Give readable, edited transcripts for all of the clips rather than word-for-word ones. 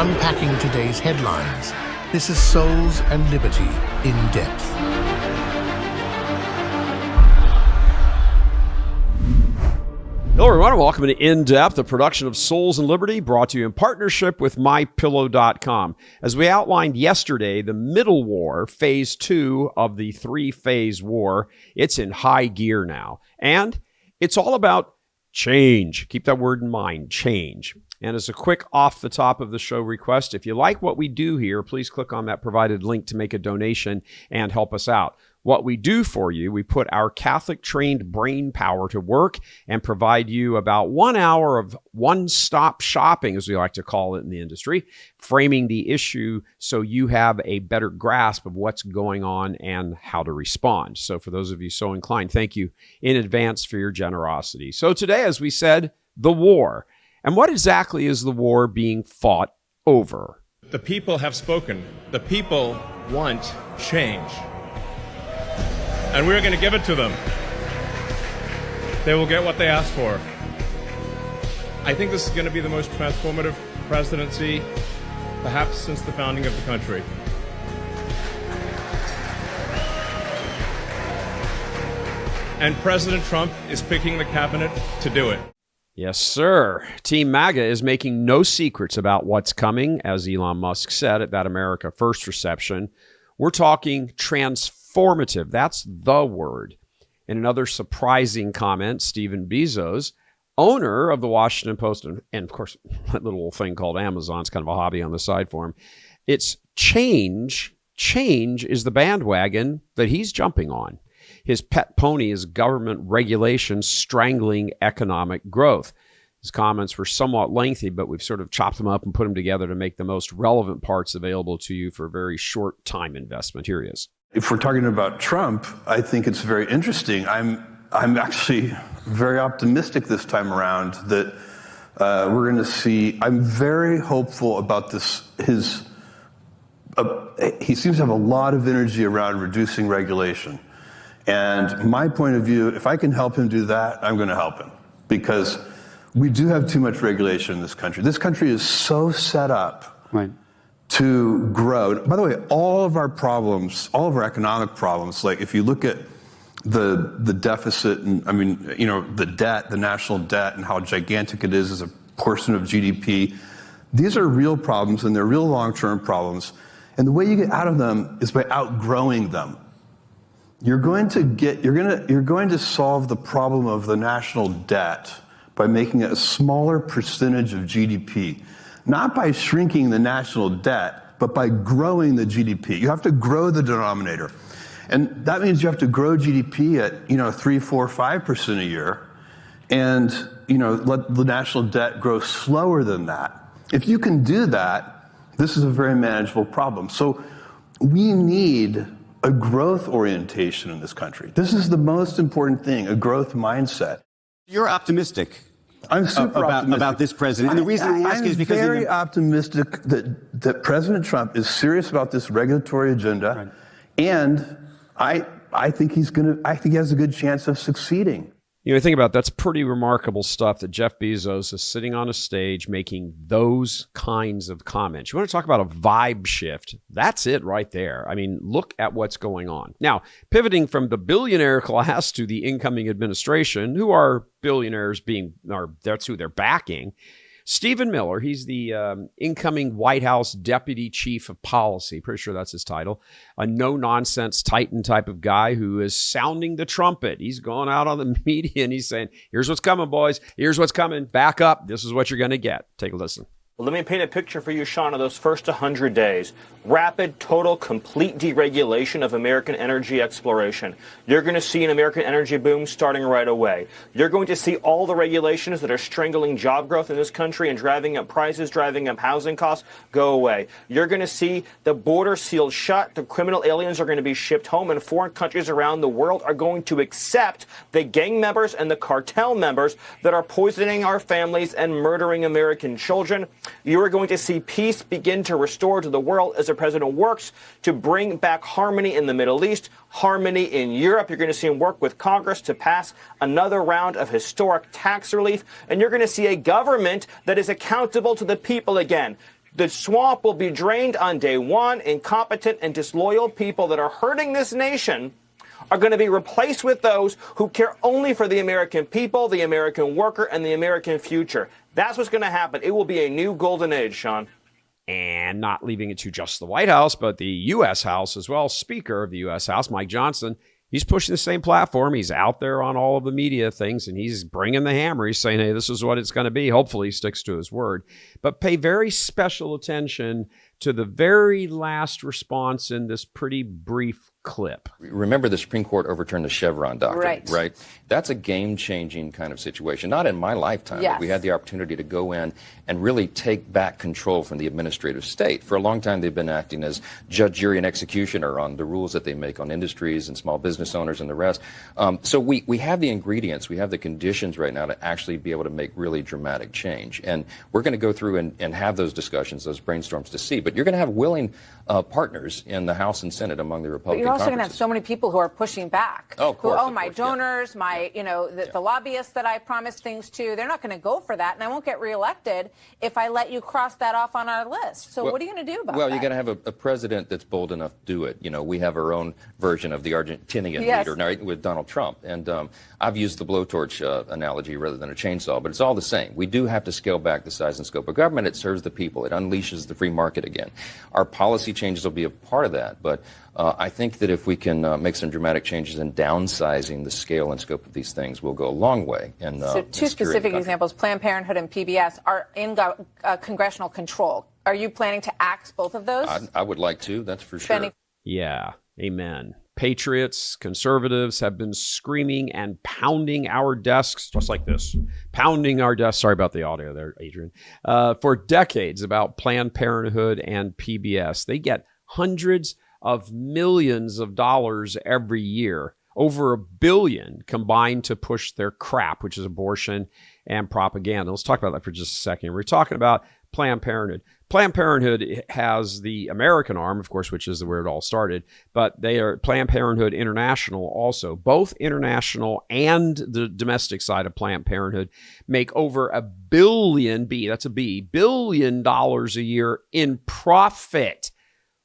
unpacking today's headlines. This is Souls and Liberty in Depth. Hello, everyone, and welcome to In Depth, a production of Souls and Liberty, brought to you in partnership with MyPillow.com. As we outlined yesterday, the middle war, phase 2 of the three-phase war, it's in high gear now. And it's all about change. Keep that word in mind, change. And as a quick off-the-top-of-the-show request, if you like what we do here, please click on that provided link to make a donation and help us out. What we do for you, we put our Catholic-trained brain power to work and provide you about 1 hour of one-stop shopping, as we like to call it in the industry, framing the issue so you have a better grasp of what's going on and how to respond. So for those of you so inclined, thank you in advance for your generosity. So today, as we said, the war. And what exactly is the war being fought over? The people have spoken. The people want change. And we're going to give it to them. They will get what they asked for. I think this is going to be the most transformative presidency, perhaps since the founding of the country. And President Trump is picking the cabinet to do it. Yes, sir. Team MAGA is making no secrets about what's coming, as Elon Musk said at that America First reception. We're talking transformative. That's the word. In another surprising comment, Stephen Bezos, owner of the Washington Post, and of course, that little thing called Amazon, it's kind of a hobby on the side for him. It's change. Change is the bandwagon that he's jumping on. His pet pony is government regulation strangling economic growth. His comments were somewhat lengthy, but we've sort of chopped them up and put them together to make the most relevant parts available to you for a very short time investment. Here he is. If we're talking about Trump, I think it's very interesting. I'm actually very optimistic this time around that we're going to see. I'm very hopeful about this. He seems to have a lot of energy around reducing regulation. And my point of view, if I can help him do that, I'm going to help him. Because we do have too much regulation in this country. This country is so set up to grow. By the way, all of our problems, all of our economic problems, like if you look at the deficit, and I mean, you know, the debt, the national debt, and how gigantic it is as a portion of GDP, these are real problems, and they're real long-term problems. And the way you get out of them is by outgrowing them. You're going to solve the problem of the national debt by making it a smaller percentage of GDP, not by shrinking the national debt, but by growing the GDP. You have to grow the denominator. And that means you have to grow GDP at, 3, 4, 5% a year, and, let the national debt grow slower than that. If you can do that, this is a very manageable problem. So we need a growth orientation in this country. This is the most important thing, a growth mindset. You're optimistic. I'm super optimistic about this president. And the reason I ask is because I'm very optimistic that President Trump is serious about this regulatory agenda, and I think he has a good chance of succeeding. Think about it, that's pretty remarkable stuff that Jeff Bezos is sitting on a stage making those kinds of comments. You want to talk about a vibe shift? That's it right there. I mean, look at what's going on. Now, pivoting from the billionaire class to the incoming administration, who are billionaires that's who they're backing. Stephen Miller, he's the incoming White House Deputy Chief of Policy. Pretty sure that's his title. A no-nonsense Titan type of guy who is sounding the trumpet. He's going out on the media and he's saying, here's what's coming, boys. Here's what's coming. Back up. This is what you're going to get. Take a listen. Well, let me paint a picture for you, Sean, of those first 100 days. Rapid, total, complete deregulation of American energy exploration. You're going to see an American energy boom starting right away. You're going to see all the regulations that are strangling job growth in this country and driving up prices, driving up housing costs, go away. You're going to see the border sealed shut. The criminal aliens are going to be shipped home, and foreign countries around the world are going to accept the gang members and the cartel members that are poisoning our families and murdering American children. You are going to see peace begin to restore to the world as the president works to bring back harmony in the Middle East, harmony in Europe. You're going to see him work with Congress to pass another round of historic tax relief. And you're going to see a government that is accountable to the people again. The swamp will be drained on day one. Incompetent and disloyal people that are hurting this nation are going to be replaced with those who care only for the American people, the American worker, and the American future. That's what's going to happen. It will be a new golden age, Sean. And not leaving it to just the White House, but the U.S. House as well. Speaker of the U.S. House, Mike Johnson, he's pushing the same platform. He's out there on all of the media things, and he's bringing the hammer. He's saying, hey, this is what it's going to be. Hopefully he sticks to his word. But pay very special attention to the very last response in this pretty brief clip. Remember, the Supreme Court overturned the Chevron doctrine, right? That's a game-changing kind of situation. Not in my lifetime, but we had the opportunity to go in and really take back control from the administrative state. For a long time, they've been acting as judge, jury, and executioner on the rules that they make on industries and small business owners and the rest. So we have the ingredients, we have the conditions right now to actually be able to make really dramatic change. And we're going to go through and have those discussions, those brainstorms to see. But you're going to have willing partners in the House and Senate among the Republican also going to have so many people who are pushing back. Oh, of course. Who, my donors, my, the lobbyists that I promised things to, they're not going to go for that, and I won't get reelected if I let you cross that off on our list. So what are you going to do about that? Well, you're going to have a president that's bold enough to do it. We have our own version of the Argentinian leader, right, with Donald Trump. And I've used the blowtorch analogy rather than a chainsaw, but it's all the same. We do have to scale back the size and scope of government. It serves the people. It unleashes the free market again. Our policy changes will be a part of that, but I think that if we can make some dramatic changes in downsizing the scale and scope of these things, we'll go a long way. So two specific examples, Planned Parenthood and PBS, are in congressional control. Are you planning to axe both of those? I would like to, that's for sure. Yeah, amen. Patriots, conservatives have been screaming and pounding our desks, just like this, pounding our desks. Sorry about the audio there, Adrian. For decades about Planned Parenthood and PBS. They get hundreds of millions of dollars every year, over $1 billion combined to push their crap, which is abortion and propaganda. Let's talk about that for just a second. We're talking about Planned Parenthood. Planned Parenthood has the American arm, of course, which is where it all started, but they are Planned Parenthood International also. Both international and the domestic side of Planned Parenthood make over $1 billion, billion dollars a year in profit.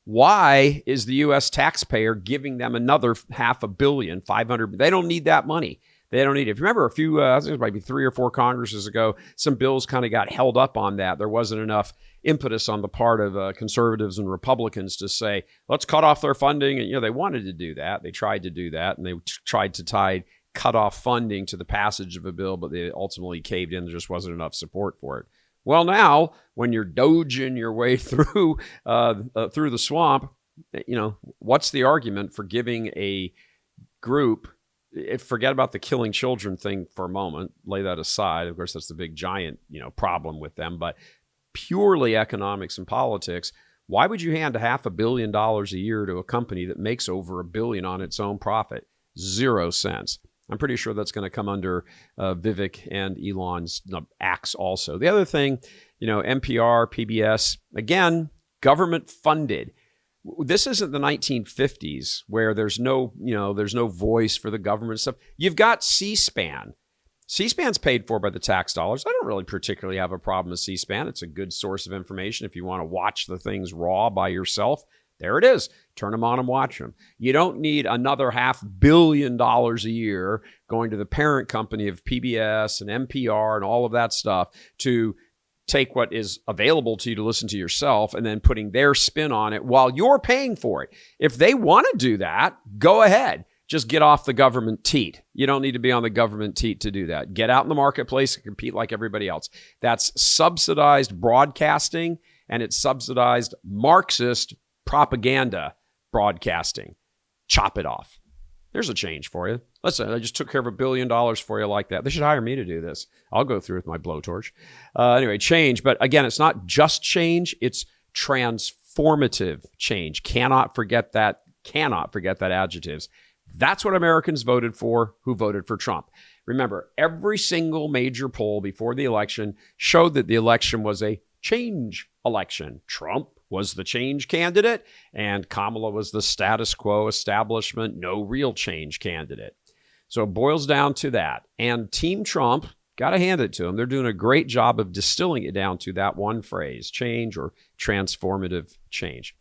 Why is the U.S. taxpayer giving them another $500 million, 500? They don't need that money. They don't need it. If you remember a few, I think it might be 3 or 4 Congresses ago, some bills kind of got held up on that. There wasn't enough impetus on the part of conservatives and Republicans to say, let's cut off their funding. And, they wanted to do that. They tried to do that, and they tried to cut off funding to the passage of a bill, but they ultimately caved in. There just wasn't enough support for it. Well, now, when you're dodging your way through the swamp, what's the argument for giving a group, forget about the killing children thing for a moment, lay that aside. Of course, that's the big giant, problem with them, but purely economics and politics, why would you hand $500 million a year to a company that makes over $1 billion on its own profit? 0 cents. I'm pretty sure that's going to come under Vivek and Elon's axe also. The other thing, NPR, PBS, again, government funded. This isn't the 1950s where there's no voice for the government stuff. You've got C-SPAN. C-SPAN's paid for by the tax dollars. I don't really particularly have a problem with C-SPAN. It's a good source of information if you want to watch the things raw by yourself. There it is. Turn them on and watch them. You don't need another $500 million a year going to the parent company of PBS and NPR and all of that stuff to take what is available to you to listen to yourself and then putting their spin on it while you're paying for it. If they want to do that, go ahead. Just get off the government teat. You don't need to be on the government teat to do that. Get out in the marketplace and compete like everybody else. That's subsidized broadcasting, and it's subsidized Marxist propaganda broadcasting. Chop it off. There's a change for you. Listen, I just took care of $1 billion for you like that. They should hire me to do this. I'll go through with my blowtorch. Anyway, change. But again, it's not just change. It's transformative change. Cannot forget that adjectives. That's what Americans voted for who voted for Trump. Remember, every single major poll before the election showed that the election was a change election. Trump was the change candidate, and Kamala was the status quo establishment, no real change candidate. So it boils down to that. And Team Trump Got to hand it to them. They're doing a great job of distilling it down to that one phrase, change or transformative change.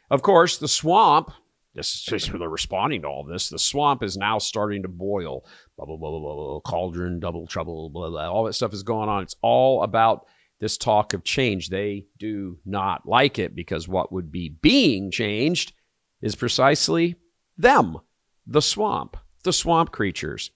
Of course, the swamp, this is they're responding to all this. The swamp is now starting to boil. Blah, blah, blah, blah, blah, cauldron, double trouble, blah, blah. All that stuff is going on. It's all about this talk of change. They do not like it because what would be being changed is precisely them, the swamp creatures.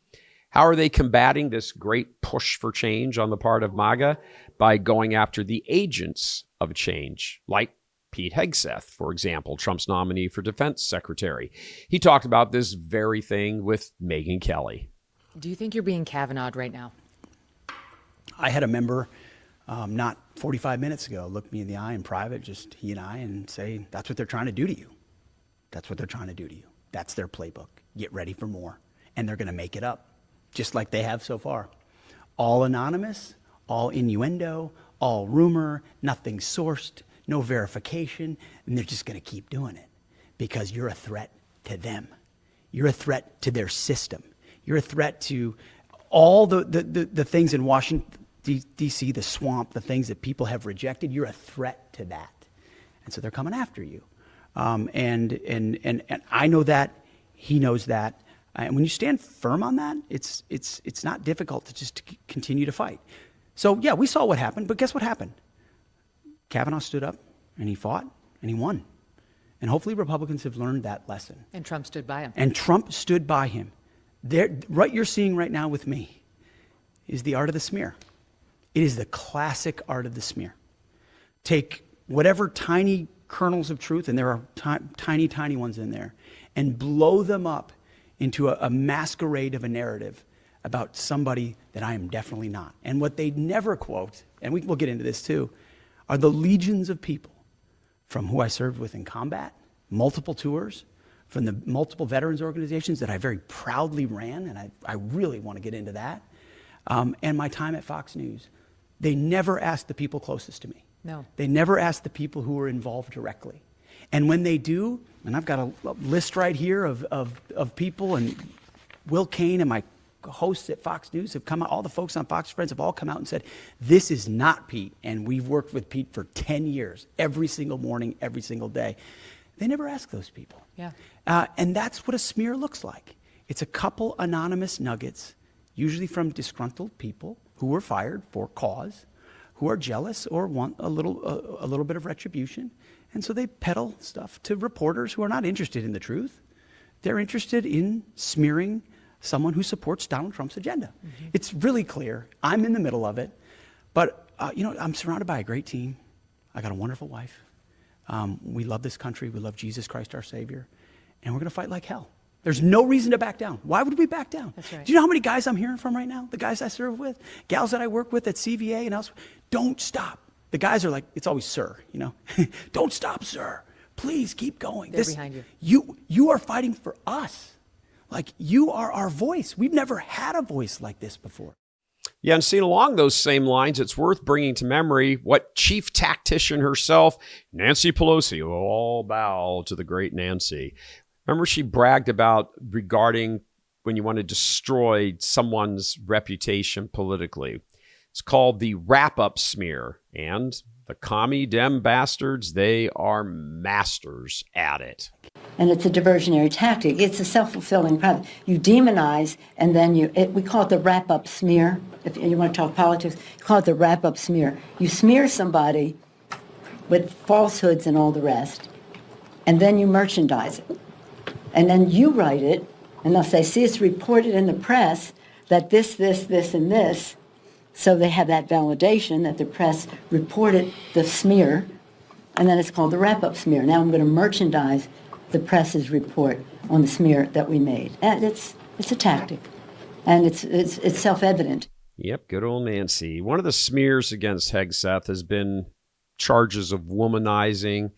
How are they combating this great push for change on the part of MAGA? By going after the agents of change, like Pete Hegseth, for example, Trump's nominee for defense secretary. He talked about this very thing with Megyn Kelly. Do you think you're being Kavanaugh'd right now? I had a member not 45 minutes ago look me in the eye in private, just he and I, and say, that's what they're trying to do to you. That's what they're trying to do to you. That's their playbook. Get ready for more. And they're going to make it up, just like they have so far. All anonymous, all innuendo, all rumor, nothing sourced, no verification, and they're just going to keep doing it because you're a threat to them. You're a threat to their system. You're a threat to all the things in Washington, D.C., the swamp, the things that people have rejected. You're a threat to that. And so they're coming after you. And I know that. He knows that. And when you stand firm on that, it's not difficult to just continue to fight. So, yeah, we saw what happened, but guess what happened? Kavanaugh stood up, and he fought, and he won. And hopefully Republicans have learned that lesson. And Trump stood by him. And Trump stood by him. What you're seeing right now with me is the art of the smear. It is the classic art of the smear. Take whatever tiny kernels of truth, and there are tiny, tiny ones in there, and blow them up into a masquerade of a narrative about somebody that I am definitely not. And what they never quote, and we'll get into this too, are the legions of people from who I served with in combat, multiple tours, from the multiple veterans organizations that I very proudly ran, and I really want to get into that, and my time at Fox News. They never asked the people closest to me. No. They never asked the people who were involved directly. And when they do, and I've got a list right here of people, and Will Cain and my hosts at Fox News have come out, all the folks on Fox Friends have all come out and said, this is not Pete, and we've worked with Pete for 10 years, every single morning, every single day. They never ask those people. Yeah. And that's what a smear looks like. It's a couple anonymous nuggets, usually from disgruntled people who were fired for cause, who are jealous or want a little bit of retribution. And so they peddle stuff to reporters who are not interested in the truth. They're interested in smearing someone who supports Donald Trump's agenda. Mm-hmm. It's really clear. I'm in the middle of it. But, I'm surrounded by a great team. I got a wonderful wife. We love this country. We love Jesus Christ, our Savior. And we're going to fight like hell. There's no reason to back down. Why would we back down? That's right. Do you know how many guys I'm hearing from right now? The guys I serve with, gals that I work with at CVA and elsewhere. Don't stop. The guys are like, it's always sir, Don't stop, sir. Please keep going. They're behind you. You are fighting for us. Like, you are our voice. We've never had a voice like this before. Yeah, and seen along those same lines, it's worth bringing to memory what chief tactician herself, Nancy Pelosi, will all bow to the great Nancy. Remember, she bragged about regarding when you want to destroy someone's reputation politically. It's called the wrap-up smear, and the commie dem bastards, they are masters at it. And it's a diversionary tactic. It's a self-fulfilling prophecy. You demonize, and then we call it the wrap-up smear. If you want to talk politics, you call it the wrap-up smear. You smear somebody with falsehoods and all the rest, and then you merchandise it. And then you write it, and they'll say, see, it's reported in the press that this, and this. So they have that validation that the press reported the smear, and then it's called the wrap-up smear. Now I'm going to merchandise the press's report on the smear that we made. And it's a tactic, and it's self-evident. Yep, good old Nancy. One of the smears against Hegseth has been charges of womanizing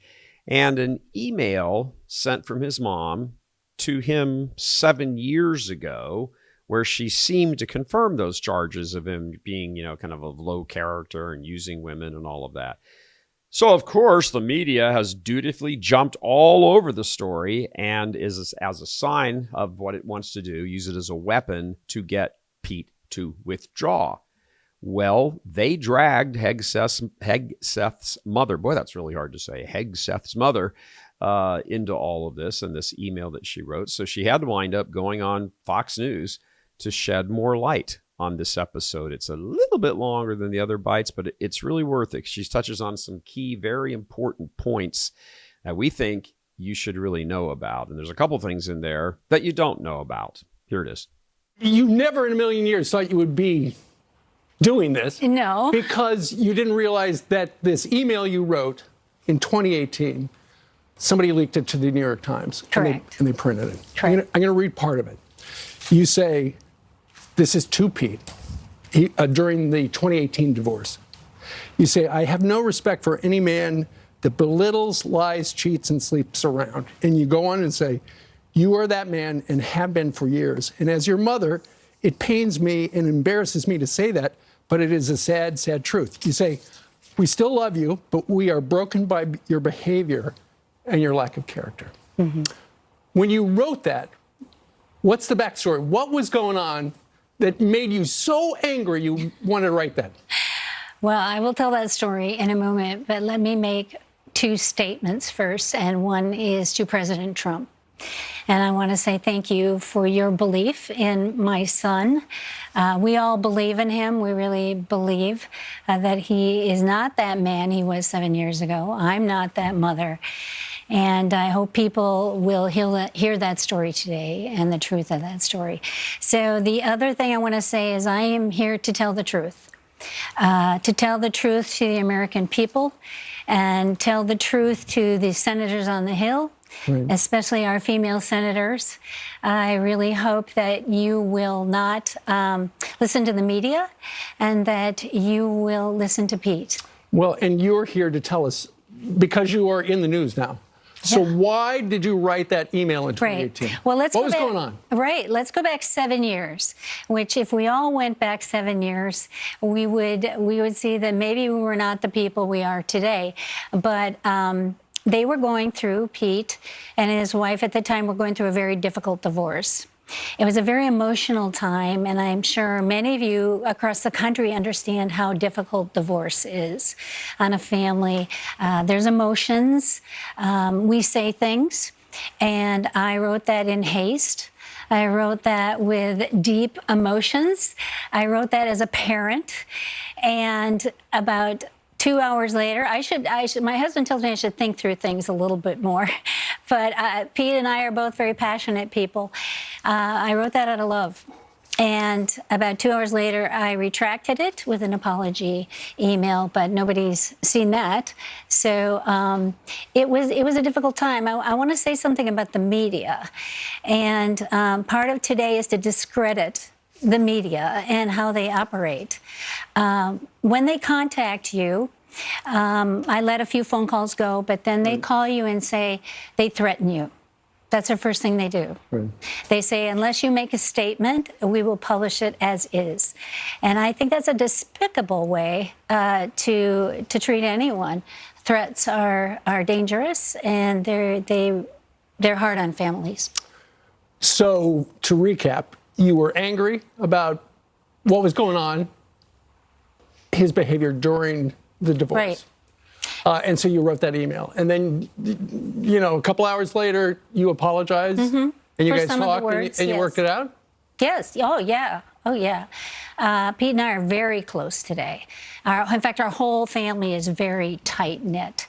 and an email sent from his mom to him 7 years ago where she seemed to confirm those charges of him being, kind of a low character and using women and all of that. So, of course, the media has dutifully jumped all over the story and is, as a sign of what it wants to do, use it as a weapon to get Pete to withdraw. Well, they dragged Hegseth's mother. Boy, that's really hard to say. Hegseth's mother into all of this and this email that she wrote. So she had to wind up going on Fox News to shed more light on this episode. It's a little bit longer than the other bites, but it's really worth it. She touches on some key, very important points that we think you should really know about. And there's a couple things in there that you don't know about. Here it is. You never in a million years thought you would be doing this. No. Because you didn't realize that this email you wrote in 2018, somebody leaked it to the New York Times. Correct. And they printed it. Correct. I'm going to read part of it. You say, this is to Pete, during the 2018 divorce. You say, I have no respect for any man that belittles, lies, cheats, and sleeps around. And you go on and say, you are that man and have been for years. And as your mother, it pains me and embarrasses me to say that, but it is a sad, sad truth. You say, we still love you, but we are broken by your behavior and your lack of character. Mm-hmm. When you wrote that, what's the backstory? What was going on that made you so angry you wanted to write that? Well, I will tell that story in a moment, but let me make two statements first, and one is to President Trump. And I want to say thank you for your belief in my son. We all believe in him. We really believe that he is not that man he was 7 years ago. I'm not that mother. And I hope people will hear that story today and the truth of that story. So the other thing I want to say is I am here to tell the truth. To tell the truth to the American people and tell the truth to the senators on the Hill. Right. Especially our female senators. I really hope that you will not listen to the media and that you will listen to Pete. Well, and you're here to tell us, because you are in the news now. So why did you write that email in 2018? Right. Well, what was going on? Right. Let's go back 7 years, which if we all went back 7 years, we would see that maybe we were not the people we are today. But they were going through, Pete and his wife at the time were going through a very difficult divorce. It was a very emotional time, and I'm sure many of you across the country understand how difficult divorce is on a family. There's emotions. We say things, and I wrote that in haste. I wrote that with deep emotions. I wrote that as a parent, and about 2 hours later, I should. My husband tells me I should think through things a little bit more, but Pete and I are both very passionate people. I wrote that out of love, and about 2 hours later, I retracted it with an apology email, but nobody's seen that. So it was a difficult time. I want to say something about the media, and part of today is to discredit the media and how they operate. When they contact you, I let a few phone calls go, but then they call you and say they threaten you. That's the first thing they do. Right. They say, unless you make a statement, we will publish it as is. And I think that's a despicable way to treat anyone. Threats are dangerous, and they're hard on families. So to recap, you were angry about what was going on, his behavior during the divorce. Right. And so you wrote that email. And then, a couple hours later, you apologized. Mm-hmm. And you guys talked and you worked it out? Yes. Oh, yeah. Oh, yeah. Pete and I are very close today. In fact, our whole family is very tight-knit.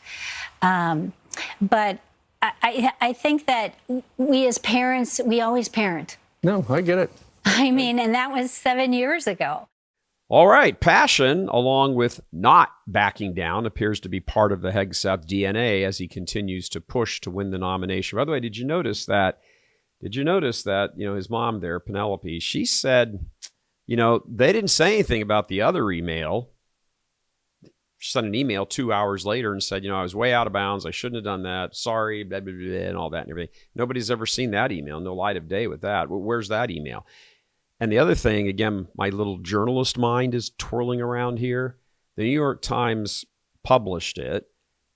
But I think that we as parents, we always parent. No, I get it. I mean, and that was 7 years ago. All right. Passion, along with not backing down, appears to be part of the Hegseth DNA as he continues to push to win the nomination. By the way, did you notice that, his mom there, Penelope, she said, they didn't say anything about the other email. She sent an email 2 hours later and said, I was way out of bounds. I shouldn't have done that. Sorry, blah, blah, blah, and all that and everything. Nobody's ever seen that email. No light of day with that. Where's that email? And the other thing, again, my little journalist mind is twirling around here. The New York Times published it,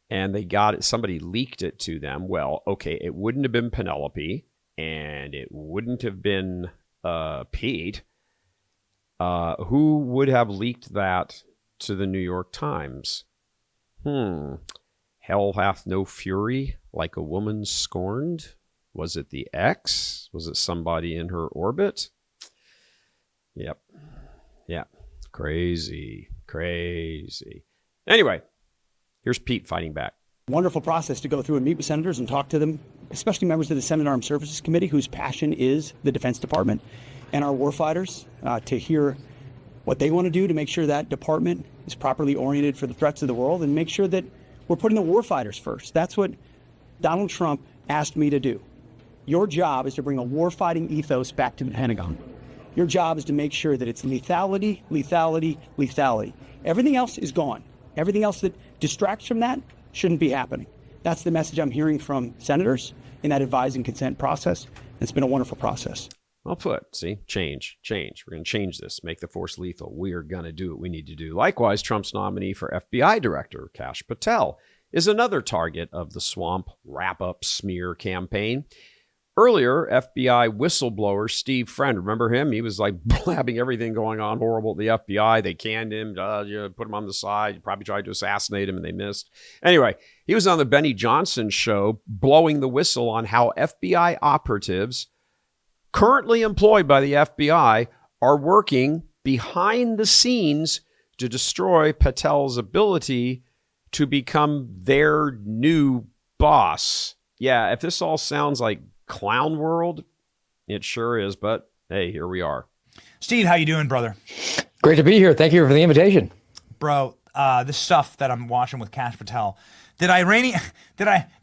and they got it. Somebody leaked it to them. Well, okay, it wouldn't have been Penelope, and it wouldn't have been Pete. Who would have leaked that to the New York Times? Hell hath no fury like a woman scorned. Was it the ex? Was it somebody in her orbit? Yep. Yeah. Crazy. Anyway, here's Pete fighting back. Wonderful process to go through and meet with senators and talk to them, especially members of the Senate Armed Services Committee, whose passion is the Defense Department, and our warfighters, to hear what they want to do to make sure that department is properly oriented for the threats of the world and make sure that we're putting the warfighters first. That's what Donald Trump asked me to do. Your job is to bring a warfighting ethos back to the Pentagon. Your job is to make sure that it's lethality, lethality, lethality. Everything else is gone. Everything else that distracts from that shouldn't be happening. That's the message I'm hearing from senators in that advise and consent process. It's been a wonderful process. Well put. See, change. We're going to change this, make the force lethal. We are going to do what we need to do. Likewise, Trump's nominee for FBI director, Kash Patel, is another target of the swamp wrap-up smear campaign. Earlier, FBI whistleblower Steve Friend, remember him? He was like blabbing everything going on horrible at the FBI. They canned him, put him on the side, probably tried to assassinate him, and they missed. Anyway, he was on the Benny Johnson show blowing the whistle on how FBI operatives currently employed by the FBI are working behind the scenes to destroy Patel's ability to become their new boss. Yeah, if this all sounds like clown world, it sure is, but hey, here we are. Steve, how you doing, brother? Great to be here. Thank you for the invitation. Bro, this stuff that I'm watching with Kash Patel, did Iran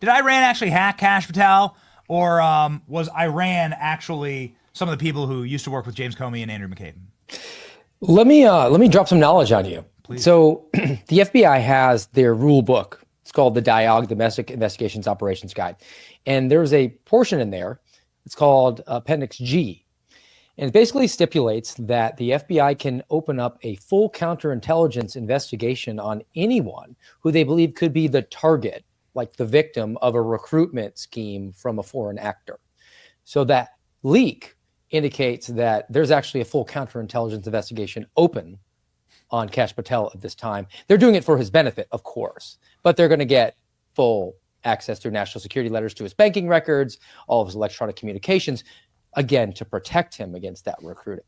actually hack Kash Patel, or was Iran actually some of the people who used to work with James Comey and Andrew McCabe? Let me drop some knowledge on you. Please. So the FBI has their rule book. It's called the DIOG, Domestic Investigations Operations Guide. And there's a portion in there, it's called Appendix G. And it basically stipulates that the FBI can open up a full counterintelligence investigation on anyone who they believe could be the target, like the victim of a recruitment scheme from a foreign actor. So that leak indicates that there's actually a full counterintelligence investigation open on Kash Patel at this time. They're doing it for his benefit, of course, but they're going to get full access through national security letters to his banking records, all of his electronic communications, again, to protect him against that recruiting.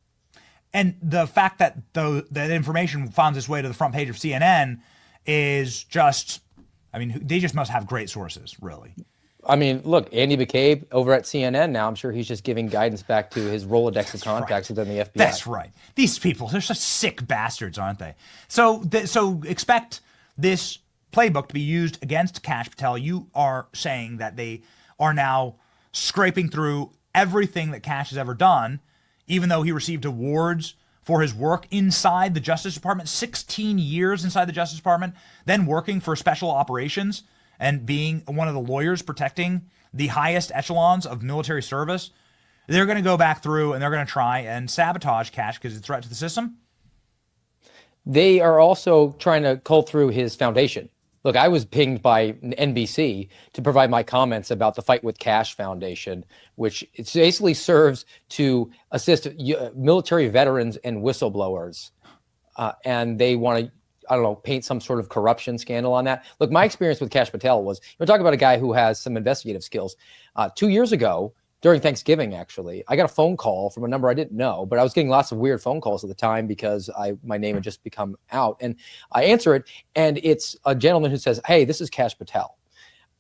And the fact that that information found its way to the front page of CNN is just, I mean, they just must have great sources, really. I mean, look, Andy McCabe over at CNN now, I'm sure he's just giving guidance back to his Rolodex of contacts within the FBI. That's right. These people, they're such sick bastards, aren't they? So expect this playbook to be used against Kash Patel. You are saying that they are now scraping through everything that Kash has ever done, even though he received awards for his work inside the Justice Department, 16 years inside the Justice Department, then working for special operations and being one of the lawyers protecting the highest echelons of military service. They're going to go back through and they're going to try and sabotage Kash because it's a threat to the system. They are also trying to cull through his foundation. Look, I was pinged by NBC to provide my comments about the Fight with Kash Foundation, which it basically serves to assist military veterans and whistleblowers. And they want to, I don't know, paint some sort of corruption scandal on that. Look, my experience with Kash Patel was, we're talking about a guy who has some investigative skills. 2 years ago, during Thanksgiving, actually, I got a phone call from a number I didn't know, but I was getting lots of weird phone calls at the time because my name had just become out. And I answer it, and it's a gentleman who says, hey, this is Kash Patel,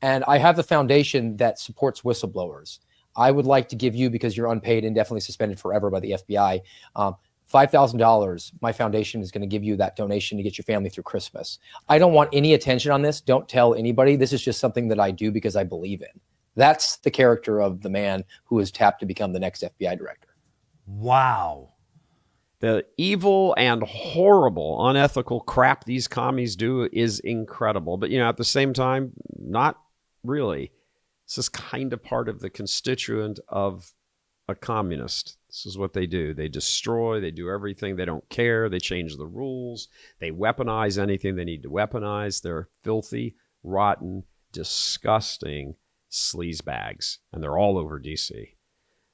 and I have the foundation that supports whistleblowers. I would like to give you, because you're unpaid, indefinitely suspended forever by the FBI, $5,000. My foundation is going to give you that donation to get your family through Christmas. I don't want any attention on this. Don't tell anybody. This is just something that I do because I believe in. That's the character of the man who is tapped to become the next FBI director. Wow. The evil and horrible, unethical crap these commies do is incredible. But, at the same time, not really. This is kind of part of the constituent of a communist. This is what they do. They destroy. They do everything. They don't care. They change the rules. They weaponize anything they need to weaponize. They're filthy, rotten, disgusting sleazebags, and they're all over DC.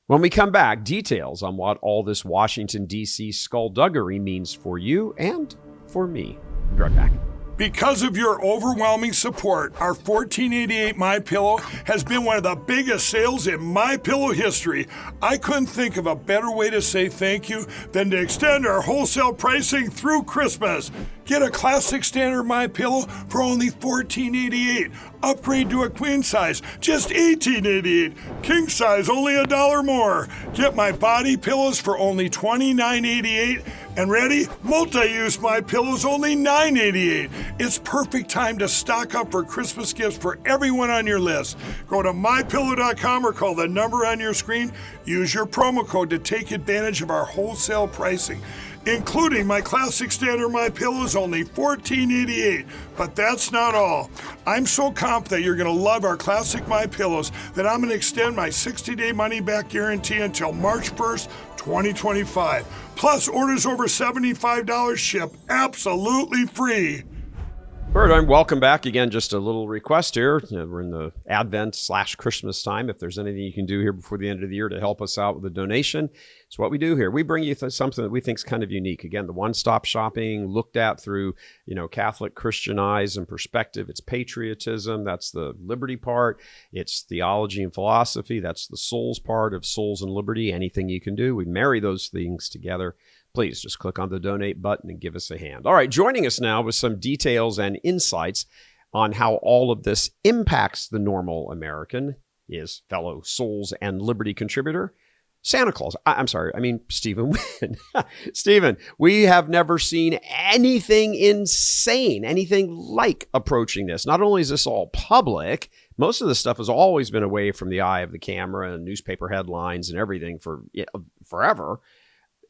When we come back, details on what all this Washington, D.C. skullduggery means for you and for me. Be right back. Because of your overwhelming support, our $14.88 MyPillow has been one of the biggest sales in MyPillow history. I couldn't think of a better way to say thank you than to extend our wholesale pricing through Christmas. Get a classic standard MyPillow for only $14.88. Upgrade to a queen size, just $18.88. King size, only $1 more. Get my body pillows for only $29.88. And ready? Multi-use MyPillows, only $9.88. It's perfect time to stock up for Christmas gifts for everyone on your list. Go to MyPillow.com or call the number on your screen. Use your promo code to take advantage of our wholesale pricing. Including my classic standard MyPillows, only $14.88. But that's not all. I'm so confident you're going to love our classic MyPillows that I'm going to extend my 60-day money-back guarantee until March 1st, 2025. Plus, orders over $75 ship absolutely free. Bert, I'm welcome back again. Just a little request here. We're in the Advent/Christmas time. If there's anything you can do here before the end of the year to help us out with a donation, it's what we do here. We bring you something that we think is kind of unique. Again, the one-stop shopping looked at through, Catholic Christian eyes and perspective. It's patriotism. That's the liberty part. It's theology and philosophy. That's the souls part of souls and liberty. Anything you can do. We marry those things together. Please just click on the donate button and give us a hand. All right, joining us now with some details and insights on how all of this impacts the normal American is fellow Souls and Liberty contributor, Santa Claus. Stephen Wynn. Stephen, we have never seen anything insane, anything like approaching this. Not only is this all public, most of this stuff has always been away from the eye of the camera and newspaper headlines and everything for forever.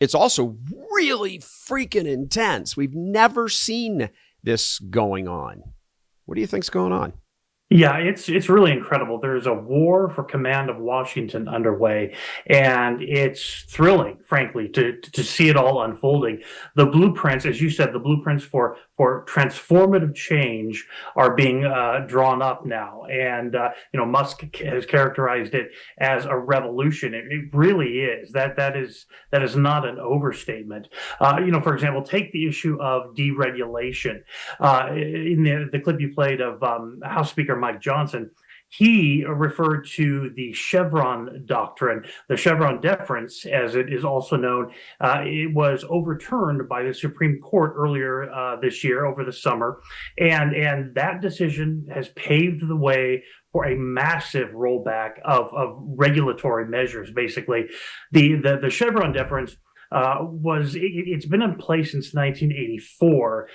It's also really freaking intense. We've never seen this going on. What do you think's going on? Yeah, it's really incredible. There's a war for command of Washington underway, and it's thrilling, frankly, to see it all unfolding. The blueprints, as you said, the blueprints for transformative change are being drawn up now, and Musk has characterized it as a revolution. It really is. That is not an overstatement. For example, take the issue of deregulation. In the clip you played of House Speaker Mike Johnson, he referred to the Chevron doctrine, the Chevron deference, as it is also known. It was overturned by the Supreme Court earlier this year, over the summer, and that decision has paved the way for a massive rollback of regulatory measures. Basically, the Chevron deference it's been in place since 1984,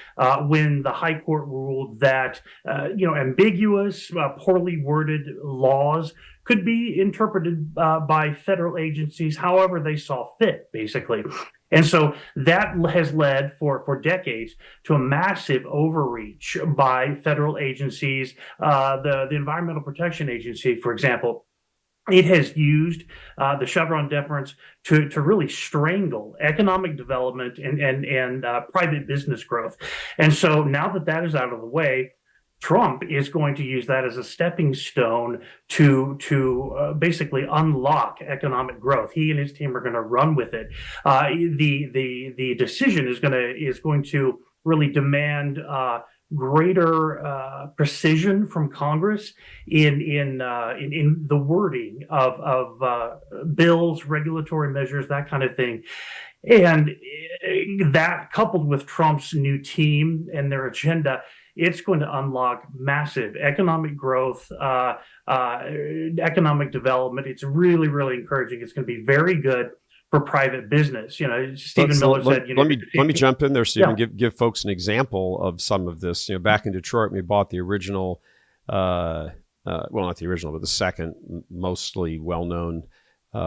when the High Court ruled that ambiguous, poorly worded laws could be interpreted by federal agencies however they saw fit, basically. And so that has led for decades to a massive overreach by federal agencies. The Environmental Protection Agency, for example, it has used the Chevron deference to really strangle economic development and private business growth. And so now that is out of the way, Trump is going to use that as a stepping stone to basically unlock economic growth. He and his team are going to run with it. The decision is going to really demand greater precision from Congress in the wording of bills, regulatory measures, that kind of thing. And that, coupled with Trump's new team and their agenda, it's going to unlock massive economic growth, economic development. It's really, really encouraging. It's going to be very good for private business. Stephen Miller said, let me jump in there, Stephen. Yeah. Give folks an example of some of this. Back in Detroit, we bought the original, not the original, but the second mostly well-known,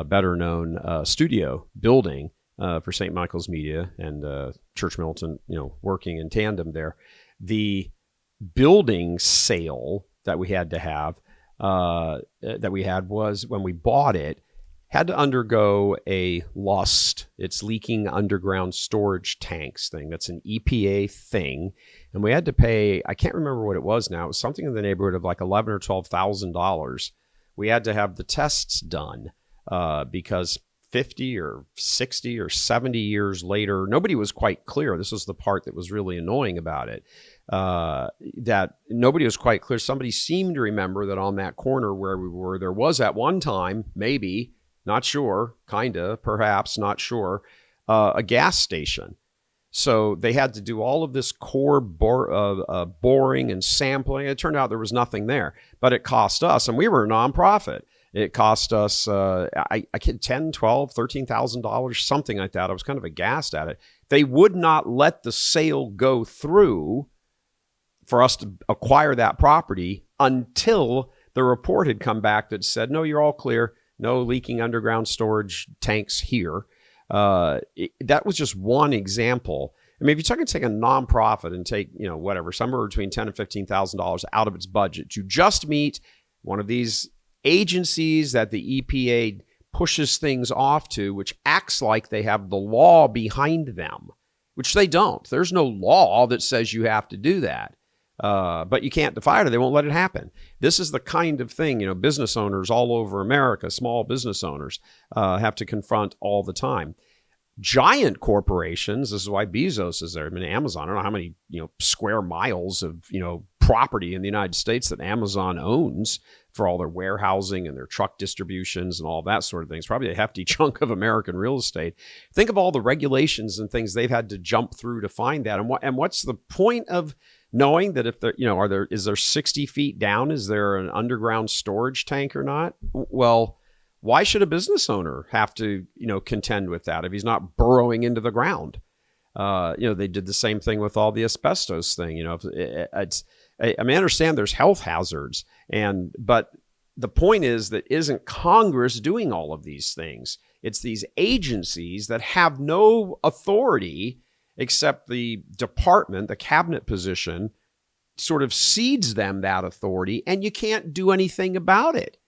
better-known studio building for St. Michael's Media and Church Militant, working in tandem there. The building sale that we had to have, was when we bought it, had to undergo a LUST. It's leaking underground storage tanks thing. That's an EPA thing. And we had to pay, I can't remember what it was now. It was something in the neighborhood of like $11,000 or $12,000. We had to have the tests done. because 50 or 60 or 70 years later, nobody was quite clear. This was the part that was really annoying about it, that nobody was quite clear. Somebody seemed to remember that on that corner where we were, there was at one time, maybe, not sure, kinda, perhaps, not sure, a gas station. So they had to do all of this core boring and sampling. It turned out there was nothing there, but it cost us, and we were a nonprofit. It cost us, I kid, $10,000, $12,000, $13,000, something like that. I was kind of aghast at it. They would not let the sale go through for us to acquire that property until the report had come back that said, no, you're all clear. No leaking underground storage tanks here. That was just one example. I mean, if you're talking take a nonprofit and take, whatever, somewhere between $10,000 and $15,000 out of its budget to just meet one of these agencies that the EPA pushes things off to, which acts like they have the law behind them, which they don't. There's no law that says you have to do that. But you can't defy it or they won't let it happen. This is the kind of thing, business owners all over America, small business owners, have to confront all the time. Giant corporations, this is why Bezos is there. I mean, Amazon, I don't know how many, square miles of, property in the United States that Amazon owns for all their warehousing and their truck distributions and all that sort of things. Probably a hefty chunk of American real estate. Think of all the regulations and things they've had to jump through to find that. And what's the point of knowing that if there, is there 60 feet down? Is there an underground storage tank or not? Well, why should a business owner have to, contend with that if he's not burrowing into the ground? They did the same thing with all the asbestos thing. I understand there's health hazards, but the point is that isn't Congress doing all of these things? It's these agencies that have no authority except the department, the cabinet position, sort of cedes them that authority, and you can't do anything about it.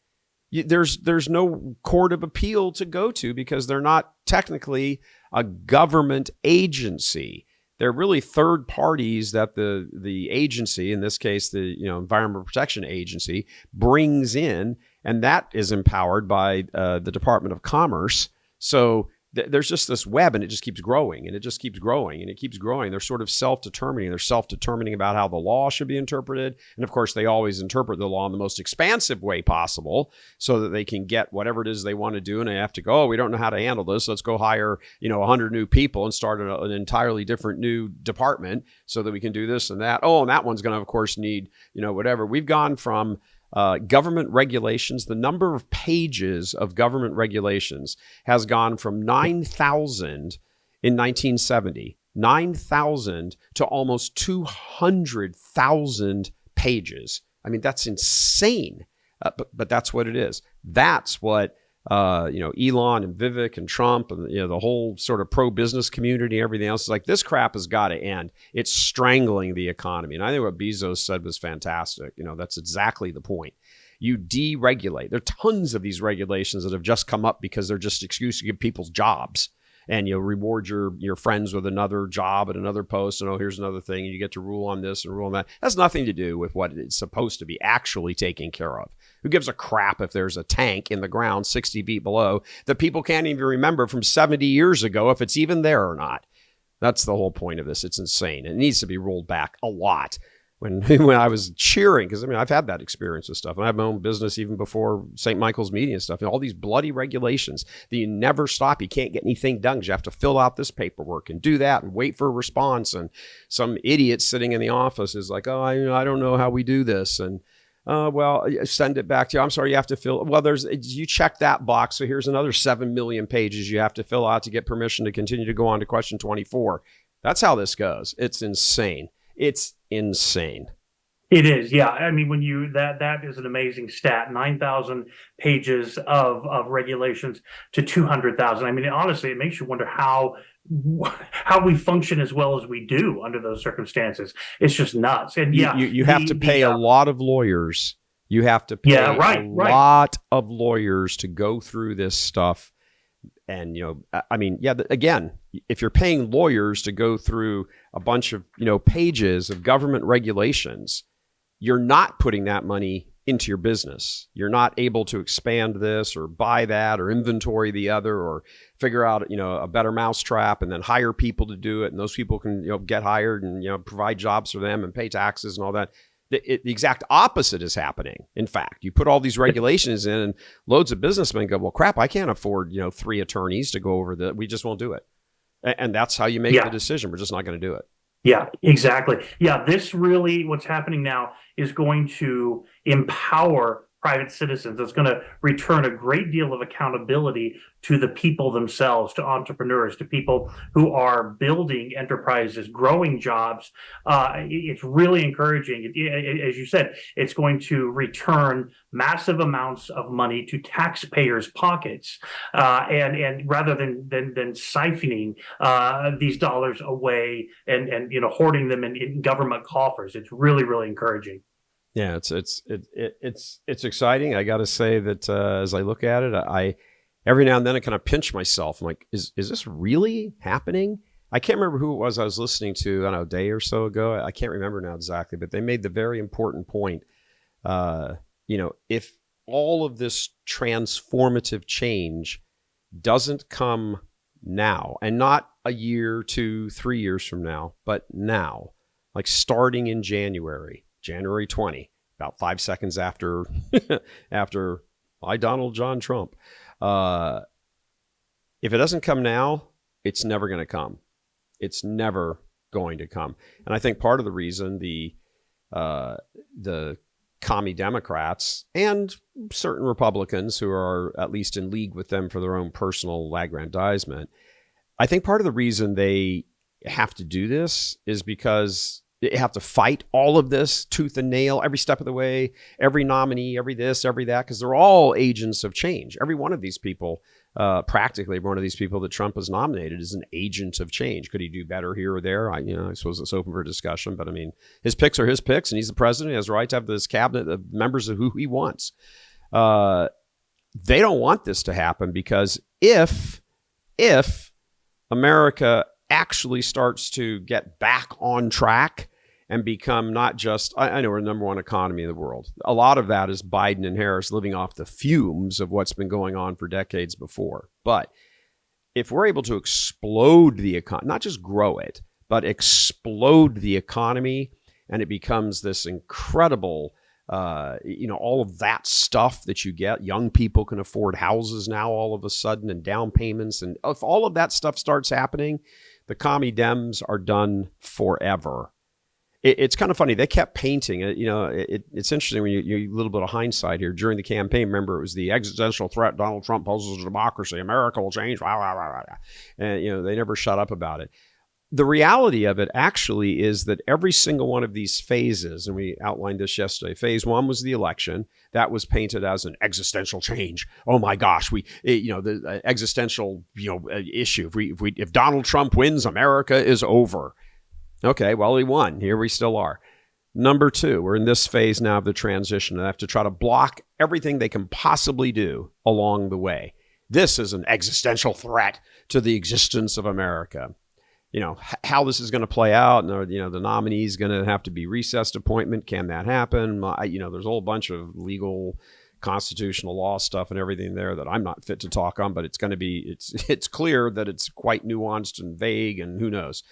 There's no court of appeal to go to because they're not technically a government agency. They're really third parties that the agency, in this case, the Environmental Protection Agency, brings in, and that is empowered by the Department of Commerce. So there's just this web, and it just keeps growing, and it just keeps growing, and it keeps growing. They're sort of self-determining. They're self-determining about how the law should be interpreted. And of course, they always interpret the law in the most expansive way possible so that they can get whatever it is they want to do. And they have to go, we don't know how to handle this. Let's go hire, 100 new people and start an entirely different new department so that we can do this and that. Oh, and that one's going to, of course, need, whatever. We've gone from government regulations, the number of pages of government regulations has gone from 9,000 in 1970, 9,000 to almost 200,000 pages. I mean, that's insane, but that's what it is. That's what Elon and Vivek and Trump and the whole sort of pro-business community, everything else is like, this crap has got to end. It's strangling the economy. And I think what Bezos said was fantastic. That's exactly the point. You deregulate. There are tons of these regulations that have just come up because they're just excuse to give people jobs. And you reward your friends with another job at another post, and here's another thing, and you get to rule on this and rule on that. It has nothing to do with what it's supposed to be actually taking care of. Who gives a crap if there's a tank in the ground 60 feet below that people can't even remember from 70 years ago if it's even there or not? That's the whole point of this. It's insane. It needs to be rolled back a lot. When I was cheering, because I've had that experience with stuff, and I have my own business even before St. Michael's Media and stuff, and all these bloody regulations that you never stop. You can't get anything done because you have to fill out this paperwork and do that and wait for a response. And some idiot sitting in the office is like, oh, I don't know how we do this. And well, send it back to you. I'm sorry, you have to fill. Well, you check that box. So here's another 7 million pages you have to fill out to get permission to continue to go on to question 24. That's how this goes. It's insane. It's insane. It is, yeah. I mean, when that is an amazing stat. 9,000 pages of regulations to 200,000. I mean, honestly, it makes you wonder how we function as well as we do under those circumstances. It's just nuts. And yeah, you have to pay a lot of lawyers. You have to pay lot of lawyers to go through this stuff. And, again, if you're paying lawyers to go through a bunch of, pages of government regulations, you're not putting that money into your business. You're not able to expand this or buy that or inventory the other or figure out, a better mousetrap and then hire people to do it. And those people can, get hired and, provide jobs for them and pay taxes and all that. The exact opposite is happening. In fact, you put all these regulations in and loads of businessmen go, well, crap, I can't afford, 3 attorneys to go over that. We just won't do it. And that's how you make the decision. We're just not going to do it. Yeah, exactly. Yeah, this really, what's happening now is going to empower private citizens. It's going to return a great deal of accountability to the people themselves, to entrepreneurs, to people who are building enterprises, growing jobs. It's really encouraging. As you said, it's going to return massive amounts of money to taxpayers' pockets, and rather than siphoning these dollars away and hoarding them in government coffers. It's really, really encouraging. Yeah, it's exciting. I got to say that as I look at it, I every now and then I kind of pinch myself. I'm like, is this really happening? I can't remember who it was I was listening to, I don't know, a day or so ago. I can't remember now exactly, but they made the very important point. If all of this transformative change doesn't come now, and not a year, 2, 3 years from now, but now, like starting in January 20, about 5 seconds after Donald John Trump. If it doesn't come now, it's never going to come. It's never going to come. And I think part of the reason the commie Democrats and certain Republicans who are at least in league with them for their own personal aggrandizement, I think part of the reason they have to do this is because they have to fight all of this tooth and nail every step of the way, every nominee, every this, every that, because they're all agents of change. Every one of these people, practically every one of these people that Trump has nominated is an agent of change. Could he do better here or there? I suppose it's open for discussion, but I mean, his picks are his picks, and he's the president. He has the right to have this cabinet of members of who he wants. They don't want this to happen because if America actually starts to get back on track and become not just, I know we're the number one economy in the world. A lot of that is Biden and Harris living off the fumes of what's been going on for decades before. But if we're able to explode the economy, not just grow it, but explode the economy, and it becomes this incredible, all of that stuff that you get. Young people can afford houses now all of a sudden and down payments. And if all of that stuff starts happening, the commie Dems are done forever. It's kind of funny. They kept painting it. It's interesting when you a little bit of hindsight here. During the campaign, remember, it was the existential threat Donald Trump poses to democracy. America will change. Blah, blah, blah, blah. And, they never shut up about it. The reality of it actually is that every single one of these phases, and we outlined this yesterday, phase 1 was the election. That was painted as an existential change. Oh my gosh, the existential, issue. If Donald Trump wins, America is over. Okay, well, he won. Here we still are. Number 2, we're in this phase now of the transition. They have to try to block everything they can possibly do along the way. This is an existential threat to the existence of America. How this is going to play out, and the nominee is going to have to be recessed appointment. Can that happen? There's a whole bunch of legal, constitutional law stuff and everything there that I'm not fit to talk on, but it's going to be, it's clear that it's quite nuanced and vague, and who knows.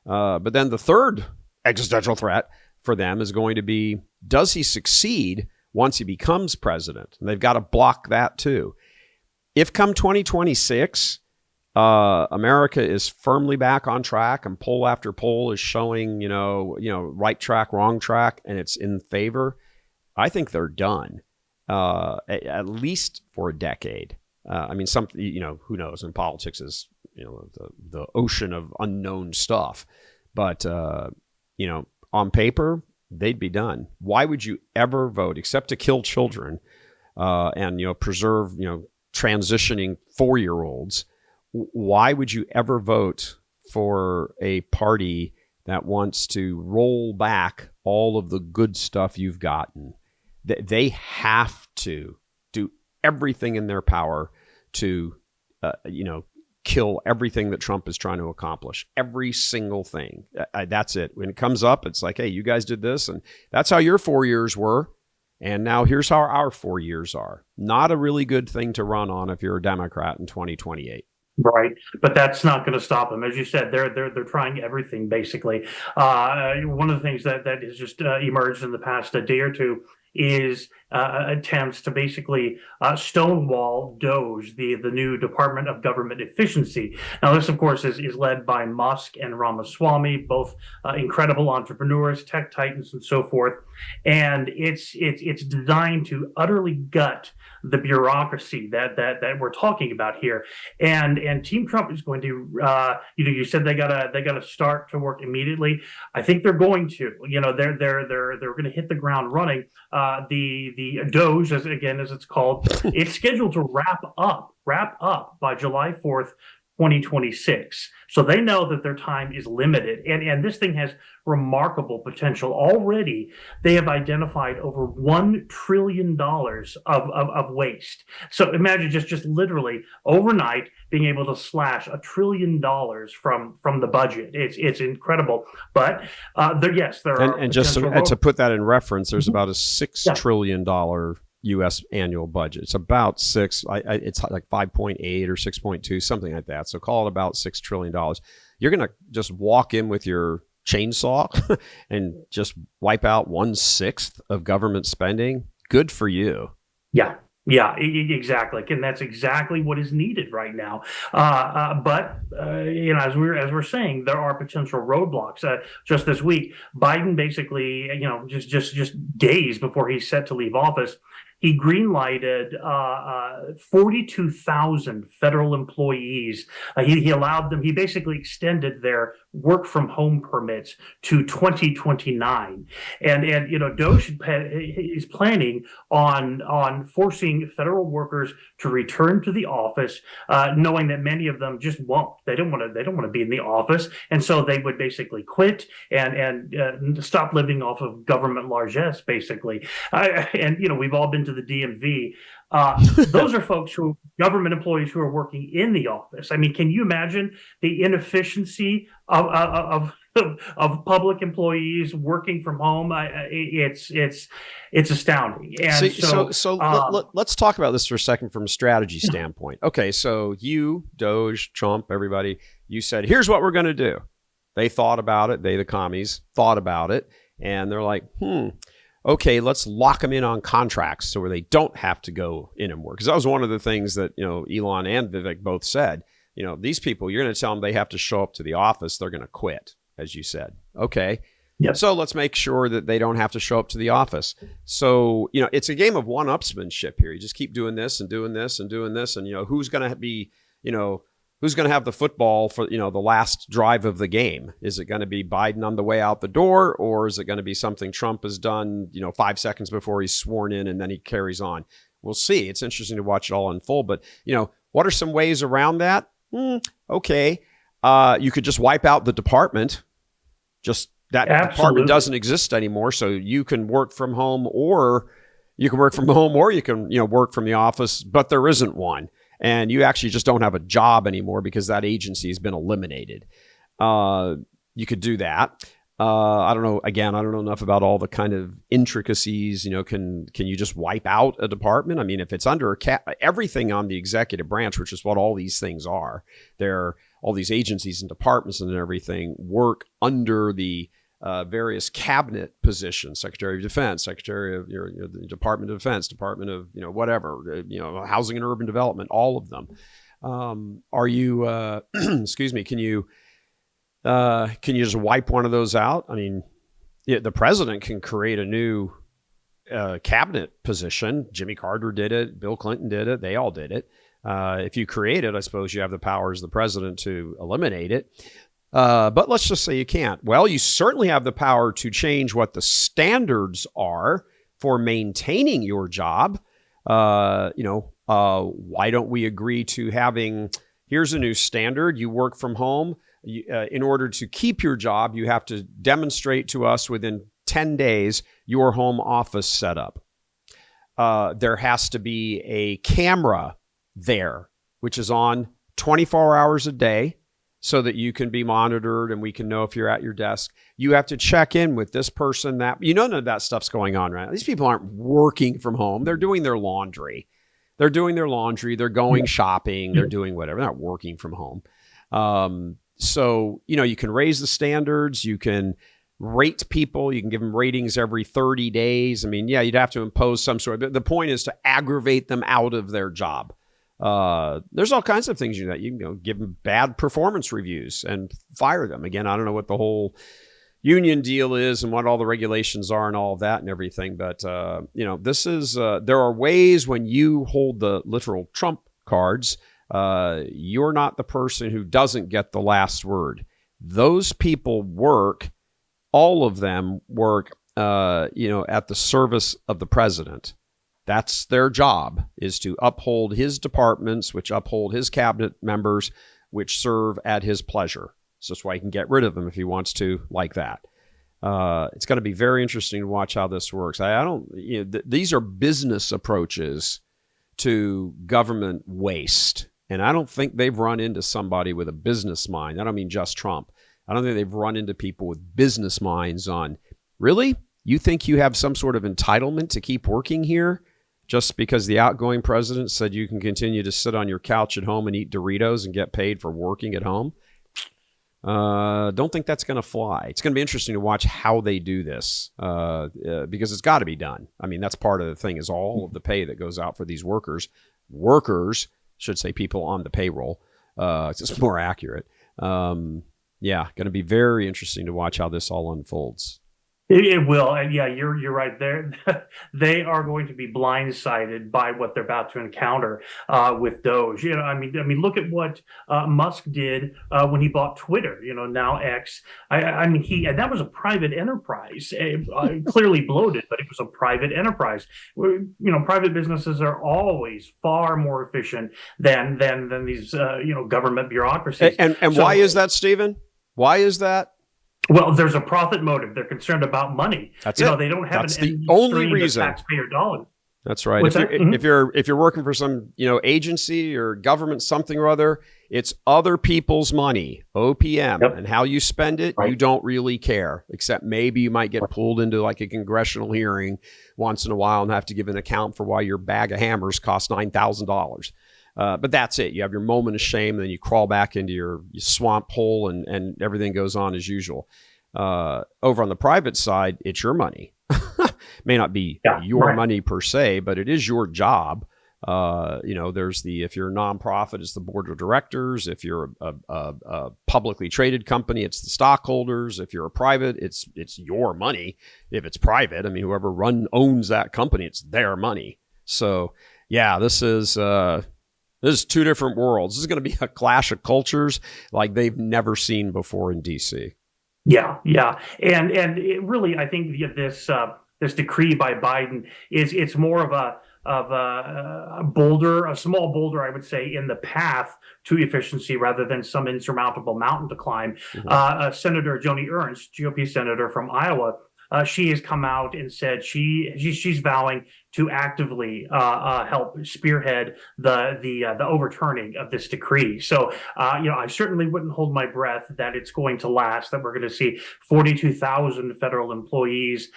But then the third existential threat for them is going to be, does he succeed once he becomes president? And they've got to block that too. If come 2026, America is firmly back on track, and poll after poll is showing, right track, wrong track, and it's in favor, I think they're done, at least for a decade. Who knows? And politics is, the ocean of unknown stuff. But, on paper, they'd be done. Why would you ever vote except to kill children and, preserve, transitioning 4-year-olds? Why would you ever vote for a party that wants to roll back all of the good stuff you've gotten? They have to do everything in their power to, kill everything that Trump is trying to accomplish. Every single thing. That's it. When it comes up, it's like, hey, you guys did this, and that's how your 4 years were. And now here's how our 4 years are. Not a really good thing to run on if you're a Democrat in 2028. Right, but that's not going to stop them. As you said, they're trying everything basically. One of the things that has just emerged in the past day or two is attempts to basically stonewall DOGE, the new Department of Government Efficiency. Now, this, of course, is led by Musk and Ramaswamy, both incredible entrepreneurs, tech titans, and so forth. And it's designed to utterly gut the bureaucracy that we're talking about here. And Team Trump is going to, you said they gotta start to work immediately. I think they're going to. They're going to hit the ground running. The DOGE, as it's called, it's scheduled to wrap up by July 4th, 2026. So they know that their time is limited. And this thing has remarkable potential. Already, they have identified over $1 trillion of waste. So imagine just literally overnight being able to slash $1 trillion from the budget. It's incredible. But there are. And just to put that in reference, there's about a $6 trillion U.S. annual budget. It's about it's like 5.8 or 6.2, something like that. So call it about $6 trillion. You're going to just walk in with your chainsaw and just wipe out 1/6 of government spending. Good for you. Yeah, exactly. And that's exactly what is needed right now. But as we're saying, there are potential roadblocks. Just this week, Biden basically, just days before he's set to leave office, he greenlighted 42,000 federal employees. He allowed them. He basically extended their work from home permits to 2029. And DOGE is planning on forcing federal workers to return to the office, knowing that many of them just won't. They don't want to be in the office, and so they would basically quit and stop living off of government largesse, basically. We've all been to the DMV. Those are government employees who are working in the office. I mean, can you imagine the inefficiency of public employees working from home? It's astounding. And let's talk about this for a second from a strategy standpoint. Okay, so you, DOGE, Trump, everybody, you said, here's what we're going to do. They thought about it. They, the commies, thought about it. And they're like, okay, let's lock them in on contracts so where they don't have to go in and work. Because that was one of the things that, Elon and Vivek both said. These people, you're going to tell them they have to show up to the office. They're going to quit, as you said. Okay. Yep. So let's make sure that they don't have to show up to the office. So, it's a game of one-upsmanship here. You just keep doing this and doing this and doing this. And, who's going to be, who's going to have the football for, the last drive of the game? Is it going to be Biden on the way out the door, or is it going to be something Trump has done, 5 seconds before he's sworn in and then he carries on? We'll see. It's interesting to watch it all unfold. But, what are some ways around that? Okay. You could just wipe out the department. Just that department doesn't exist anymore. So you can work from home, or you can work from the office, but there isn't one. And you actually just don't have a job anymore because that agency has been eliminated. You could do that. I don't know. Again, I don't know enough about all the kind of intricacies. Can you just wipe out a department? I mean, if it's under everything on the executive branch, which is what all these things are, all these agencies and departments and everything work under the various cabinet positions: Secretary of Defense, Secretary of the Department of Defense, Department of whatever, Housing and Urban Development, all of them. Are you? Excuse me. Can you just wipe one of those out? I mean, the president can create a new cabinet position. Jimmy Carter did it. Bill Clinton did it. They all did it. If you create it, I suppose you have the power as the president to eliminate it. But let's just say you can't. Well, you certainly have the power to change what the standards are for maintaining your job. Why don't we agree to having, here's a new standard. You work from home. In order to keep your job, you have to demonstrate to us within 10 days your home office setup. There has to be a camera there, which is on 24 hours a day. so that you can be monitored and we can know if you're at your desk. You have to check in with this person that, none of that stuff's going on right now. These people aren't working from home. They're doing their laundry. They're going shopping. They're doing whatever. They're not working from home. So, you can raise the standards. You can rate people. You can give them ratings every 30 days. I mean, yeah, you'd have to impose some sort of, the point is to aggravate them out of their job. There's all kinds of things you can give them bad performance reviews and fire them. Again, I don't know what the whole union deal is and what all the regulations are and all of that and everything. But, this is, there are ways when you hold the literal Trump cards, you're not the person who doesn't get the last word. Those people work, all of them work, at the service of the president. That's their job, is to uphold his departments, which uphold his cabinet members, which serve at his pleasure. So that's why he can get rid of them if he wants to, like that. It's going to be very interesting to watch how this works. These are business approaches to government waste. And I don't think they've run into somebody with a business mind. I don't mean just Trump. I don't think they've run into people with business minds on, really? You think you have some sort of entitlement to keep working here just because the outgoing president said you can continue to sit on your couch at home and eat Doritos and get paid for working at home? Don't think that's going to fly. It's going to be interesting to watch how they do this because it's got to be done. I mean, that's part of the thing, is all of the pay that goes out for these workers, should say people on the payroll. It's just more accurate. Going to be very interesting to watch how this all unfolds. It will, and yeah, you're right there. They are going to be blindsided by what they're about to encounter with Doge. I mean, look at what Musk did when he bought Twitter. Now X. And that was a private enterprise, clearly bloated, but it was a private enterprise. Private businesses are always far more efficient than these government bureaucracies. And why is that, Stephen? Why is that? Well, there's a profit motive. They're concerned about money. That's it. They don't have That's the only reason. Taxpayer dollars. That's right. If you're working for some agency or government something or other, it's other people's money, OPM, and how you spend it. Right. You don't really care, except maybe you might get pulled into like a congressional hearing once in a while and have to give an account for why your bag of hammers cost $9,000. But that's it. You have your moment of shame, and then you crawl back into your swamp hole, and everything goes on as usual. Over on the private side, it's your money. May not be your money per se, but it is your job. There's if you're a nonprofit, it's the board of directors. If you're a publicly traded company, it's the stockholders. If you're a private, it's your money. If it's private, whoever owns that company, it's their money. So yeah, this is two different worlds. This is going to be a clash of cultures like they've never seen before in D.C. Yeah, and it really, I think this decree by Biden it's more of a boulder, a small boulder, I would say, in the path to efficiency rather than some insurmountable mountain to climb. Mm-hmm. Senator Joni Ernst, GOP senator from Iowa, she has come out and said she's vowing to actively help spearhead the overturning of this decree. So, I certainly wouldn't hold my breath that it's going to last, that we're going to see 42,000 federal employees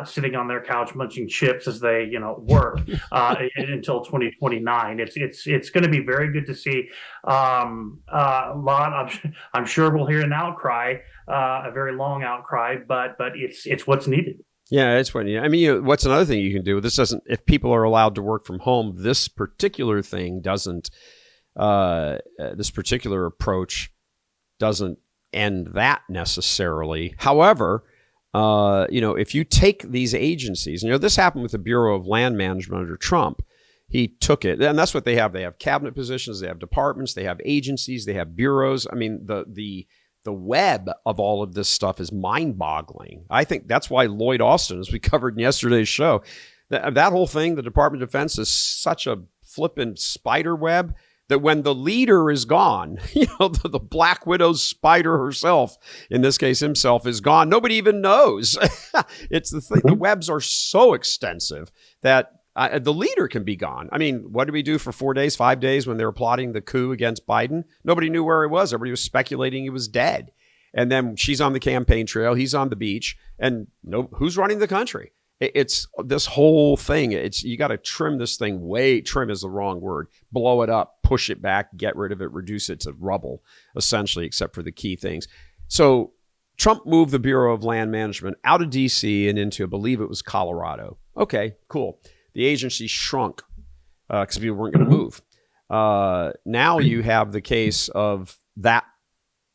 sitting on their couch munching chips as they, work until 2029. It's going to be very good to see. I'm sure we'll hear an outcry, a very long outcry, but it's what's needed. Yeah, it's funny. What's another thing you can do? This doesn't. If people are allowed to work from home, this particular thing doesn't. This particular approach doesn't end that necessarily. However, if you take these agencies, this happened with the Bureau of Land Management under Trump. He took it, and that's what they have. They have cabinet positions, they have departments, they have agencies, they have bureaus. The web of all of this stuff is mind-boggling. I think that's why Lloyd Austin, as we covered in yesterday's show, that whole thing, the Department of Defense, is such a flippin' spider web that when the leader is gone, the Black Widow's spider herself, in this case himself, is gone, nobody even knows. It's the thing. The webs are so extensive that The leader can be gone. I mean, what did we do for 4 days, 5 days when they were plotting the coup against Biden? Nobody knew where he was. Everybody was speculating he was dead. And then she's on the campaign trail. He's on the beach. And who's running the country? It's this whole thing. You got to trim this thing trim is the wrong word. Blow it up, push it back, get rid of it, reduce it to rubble, essentially, except for the key things. So Trump moved the Bureau of Land Management out of D.C. and into, I believe it was Colorado. Okay, cool. The agency shrunk because people weren't going to move. Now you have the case of that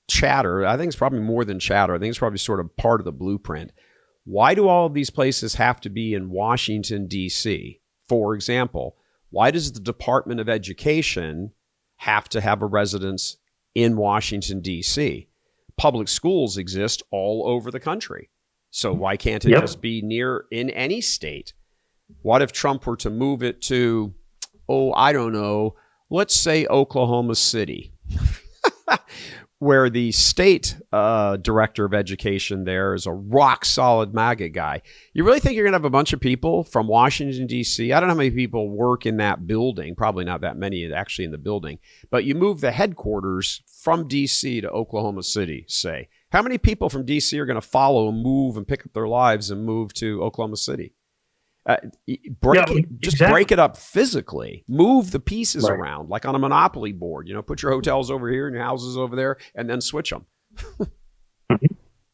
chatter. I think it's probably more than chatter. I think it's probably sort of part of the blueprint. Why do all of these places have to be in Washington, D.C.? For example, why does the Department of Education have to have a residence in Washington, D.C.? Public schools exist all over the country. So why can't it just be in any state? What if Trump were to move it to, I don't know, let's say Oklahoma City, where the state director of education there is a rock solid MAGA guy. You really think you're going to have a bunch of people from Washington, D.C.? I don't know how many people work in that building. Probably not that many actually in the building. But you move the headquarters from D.C. to Oklahoma City, say. How many people from D.C. are going to follow and move and pick up their lives and move to Oklahoma City? Break it up physically. Move the pieces around, like on a Monopoly board. Put your hotels over here and your houses over there, and then switch them.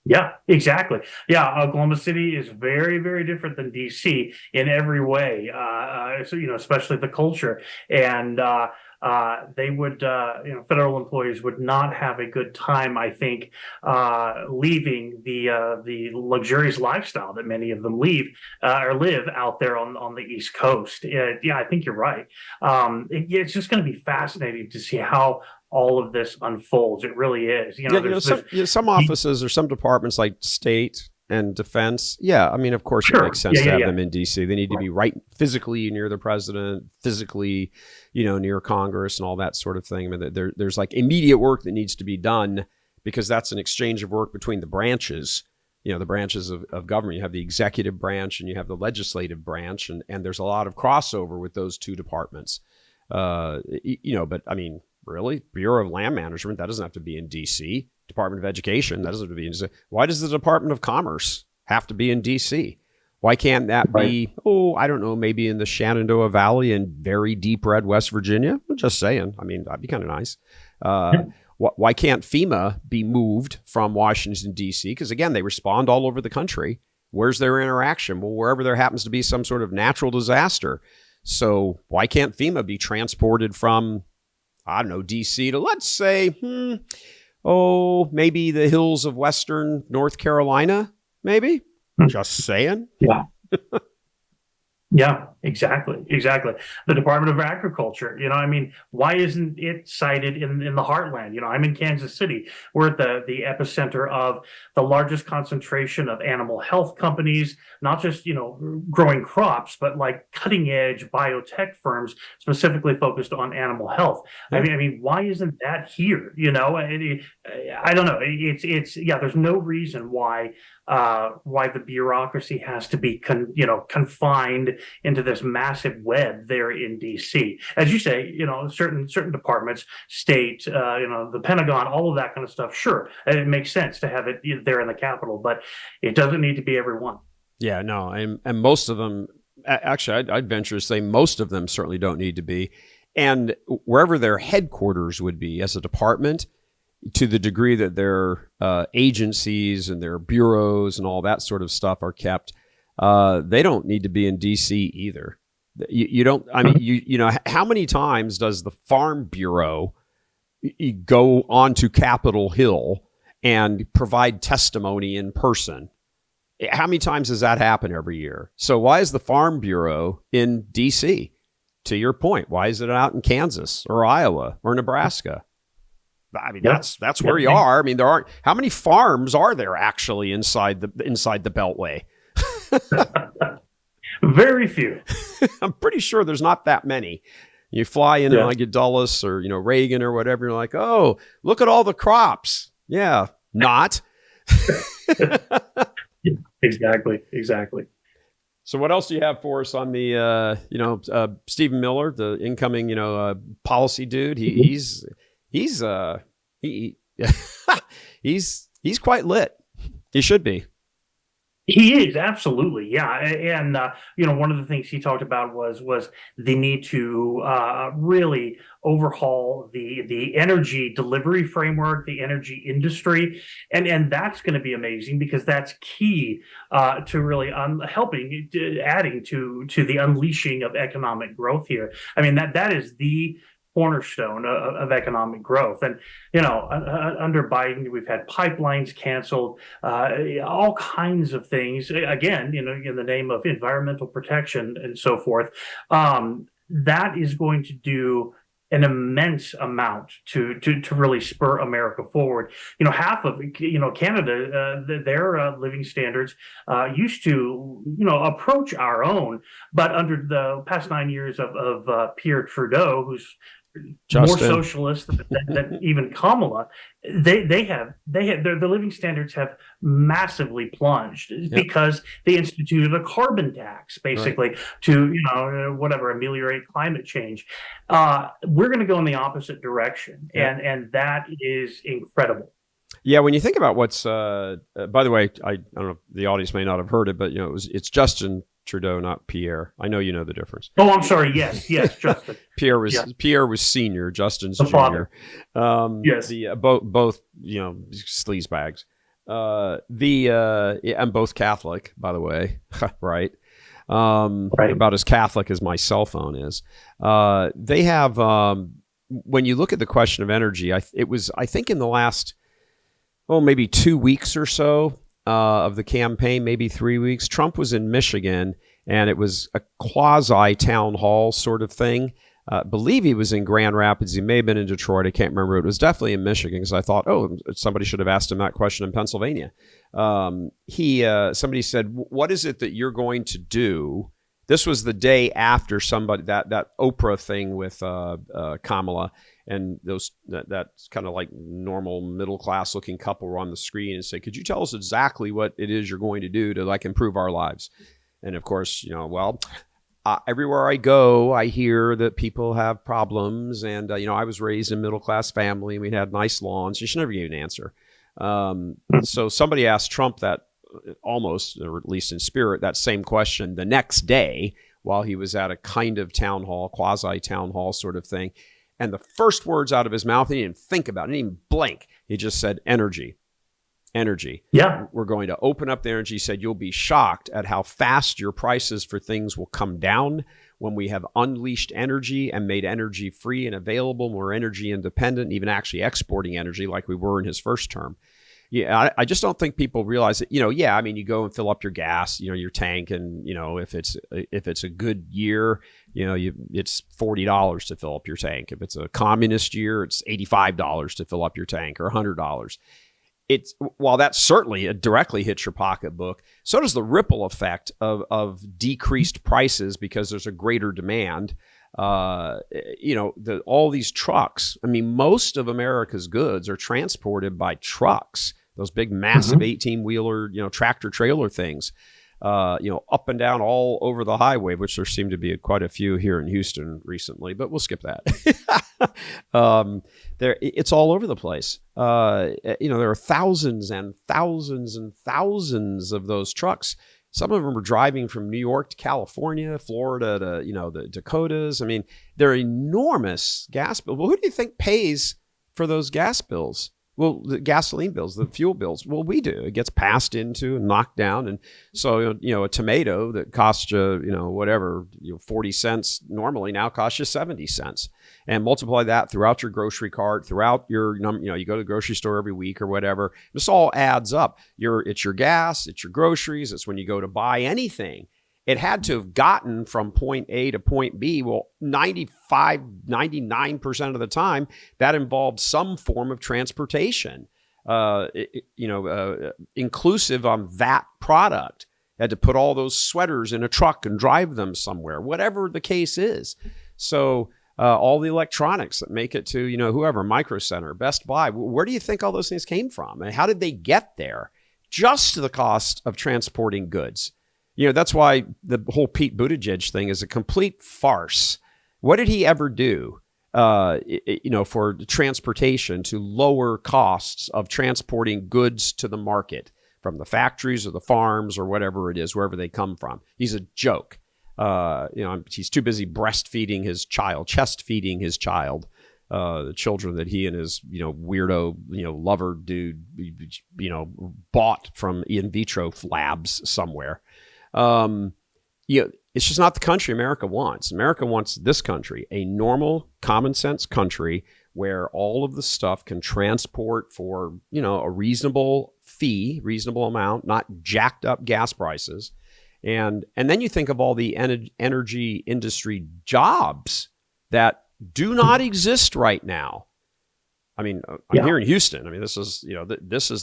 Yeah, exactly. Yeah, Oklahoma City is very, very different than DC in every way. So especially the culture, and they would, federal employees would not have a good time, I think, leaving the luxurious lifestyle that many of them live out there on the East Coast. Yeah, I think you're right. It's just going to be fascinating to see how all of this unfolds. It really is. Some offices or some departments like state and defense. Yeah, I mean, of course, it makes sense to have them in D.C. They need to be right physically near the president, physically, near Congress and all that sort of thing. I mean, there's like immediate work that needs to be done because that's an exchange of work between the branches. The branches of government. You have the executive branch and you have the legislative branch, and there's a lot of crossover with those two departments. But I mean, really, Bureau of Land Management, that doesn't have to be in D.C. Department of Education, that doesn't have to be in D.C. Why does the Department of Commerce have to be in D.C.? Why can't that be, I don't know, maybe in the Shenandoah Valley in very deep red West Virginia? I'm just saying. I mean, that'd be kind of nice. Why can't FEMA be moved from Washington, D.C.? Because, again, they respond all over the country. Where's their interaction? Well, wherever there happens to be some sort of natural disaster. So why can't FEMA be transported from, I don't know, D.C. to, let's say, maybe the hills of Western North Carolina, maybe? Just saying. Yeah. Yeah, exactly. The Department of Agriculture, why isn't it cited in the heartland? I'm in Kansas City. We're at the epicenter of the largest concentration of animal health companies, not just, growing crops, but like cutting edge biotech firms specifically focused on animal health. Yeah. I mean, why isn't that here? I don't know. There's no reason why the bureaucracy has to be confined into this massive web there in DC. As you say, certain departments, state, the Pentagon, all of that kind of stuff. Sure, it makes sense to have it there in the Capitol, but it doesn't need to be every one. Yeah, no, and most of them, actually, I'd venture to say most of them certainly don't need to be. And wherever their headquarters would be as a department, to the degree that their agencies and their bureaus and all that sort of stuff are kept, they don't need to be in D.C. either. You don't. I mean, how many times does the Farm Bureau go onto Capitol Hill and provide testimony in person? How many times does that happen every year? So why is the Farm Bureau in D.C.? To your point, why is it out in Kansas or Iowa or Nebraska? I mean, that's where you are. I mean, there aren't. How many farms are there actually inside the Beltway? Very few. I'm pretty sure there's not that many. You fly into like Dulles or Reagan or whatever. You're like, oh, look at all the crops. Yeah, not. Exactly. So what else do you have for us on the, Stephen Miller, the incoming, policy dude? He's he's quite lit. He should be. He is, absolutely, yeah. And one of the things he talked about was the need to really overhaul the energy delivery framework, the energy industry, and that's going to be amazing because that's key to really adding to the unleashing of economic growth here. I mean, that is the cornerstone of economic growth. And, under Biden, we've had pipelines canceled, all kinds of things, again, in the name of environmental protection and so forth. That is going to do an immense amount to really spur America forward. Half of Canada, their living standards used to approach our own, but under the past 9 years of Pierre Trudeau, who's more socialist than even Kamala, their living standards have massively plunged because they instituted a carbon tax, basically, to ameliorate climate change. We're going to go in the opposite direction, and that is incredible. Yeah, when you think about what's, by the way, I don't know, the audience may not have heard it, but it's Justin Trudeau, not Pierre. I know you know the difference. Oh, I'm sorry. Yes, Justin. Pierre was senior. Justin's junior. Yes. Both sleaze bags. I'm both Catholic, by the way. Right. About as Catholic as my cell phone is. They have. When you look at the question of energy, I think in the last, maybe 2 weeks or so. Of the campaign, maybe 3 weeks, Trump was in Michigan, and it was a quasi town hall sort of thing. Believe he was in Grand Rapids. He may have been in Detroit. I can't remember. It was definitely in Michigan because I thought, somebody should have asked him that question in Pennsylvania. Somebody said, "What is it that you're going to do?" This was the day after that Oprah thing with Kamala. And that's kind of like normal middle class looking couple were on the screen and say, "Could you tell us exactly what it is you're going to do to improve our lives?" And of course, everywhere I go, I hear that people have problems. And, I was raised in a middle class family and we had nice lawns. You should never give an answer. So somebody asked Trump that almost, or at least in spirit, that same question the next day while he was at a kind of town hall, quasi town hall sort of thing. And the first words out of his mouth, he didn't think about it, he didn't even blink. He just said, energy. Yeah. We're going to open up the energy. He said, you'll be shocked at how fast your prices for things will come down when we have unleashed energy and made energy free and available. We're energy independent, even actually exporting energy like we were in his first term. Yeah, I just don't think people realize that, you go and fill up your gas, your tank, and, if it's a good year, it's $40 to fill up your tank. If it's a communist year, it's $85 to fill up your tank, or $100. While that certainly directly hits your pocketbook, so does the ripple effect of decreased prices because there's a greater demand. All these trucks. I mean, most of America's goods are transported by trucks. Those big, massive 18-wheeler, tractor trailer things, up and down all over the highway, which there seem to be quite a few here in Houston recently, but we'll skip that. It's all over the place. There are thousands and thousands and thousands of those trucks. Some of them are driving from New York to California, Florida to, the Dakotas. I mean, they're enormous gas bills. Well, who do you think pays for those gas bills? Well, the gasoline bills, the fuel bills. Well, we do. It gets passed into and knocked down. And so, a tomato that costs you, 40 cents normally now costs you 70 cents. And multiply that throughout your grocery cart, throughout your, you go to the grocery store every week or whatever. This all adds up. It's your gas, it's your groceries. It's when you go to buy anything. It had to have gotten from point A to point B. Well, 95, 99% of the time, that involved some form of transportation, inclusive on that product. Had to put all those sweaters in a truck and drive them somewhere, whatever the case is. So all the electronics that make it to, whoever, Micro Center, Best Buy, where do you think all those things came from? And how did they get there? Just the cost of transporting goods. That's why the whole Pete Buttigieg thing is a complete farce. What did he ever do, for transportation to lower costs of transporting goods to the market from the factories or the farms or whatever it is, wherever they come from? He's a joke. He's too busy breastfeeding his child, chest feeding his child, the children that he and his, weirdo, lover dude, bought from in vitro labs somewhere. It's just not the country America wants. America wants this country, a normal, common sense country where all of the stuff can transport for, a reasonable fee, reasonable amount, not jacked up gas prices. And then you think of all the energy industry jobs that do not exist right now. I mean, I'm here in Houston. I mean, this is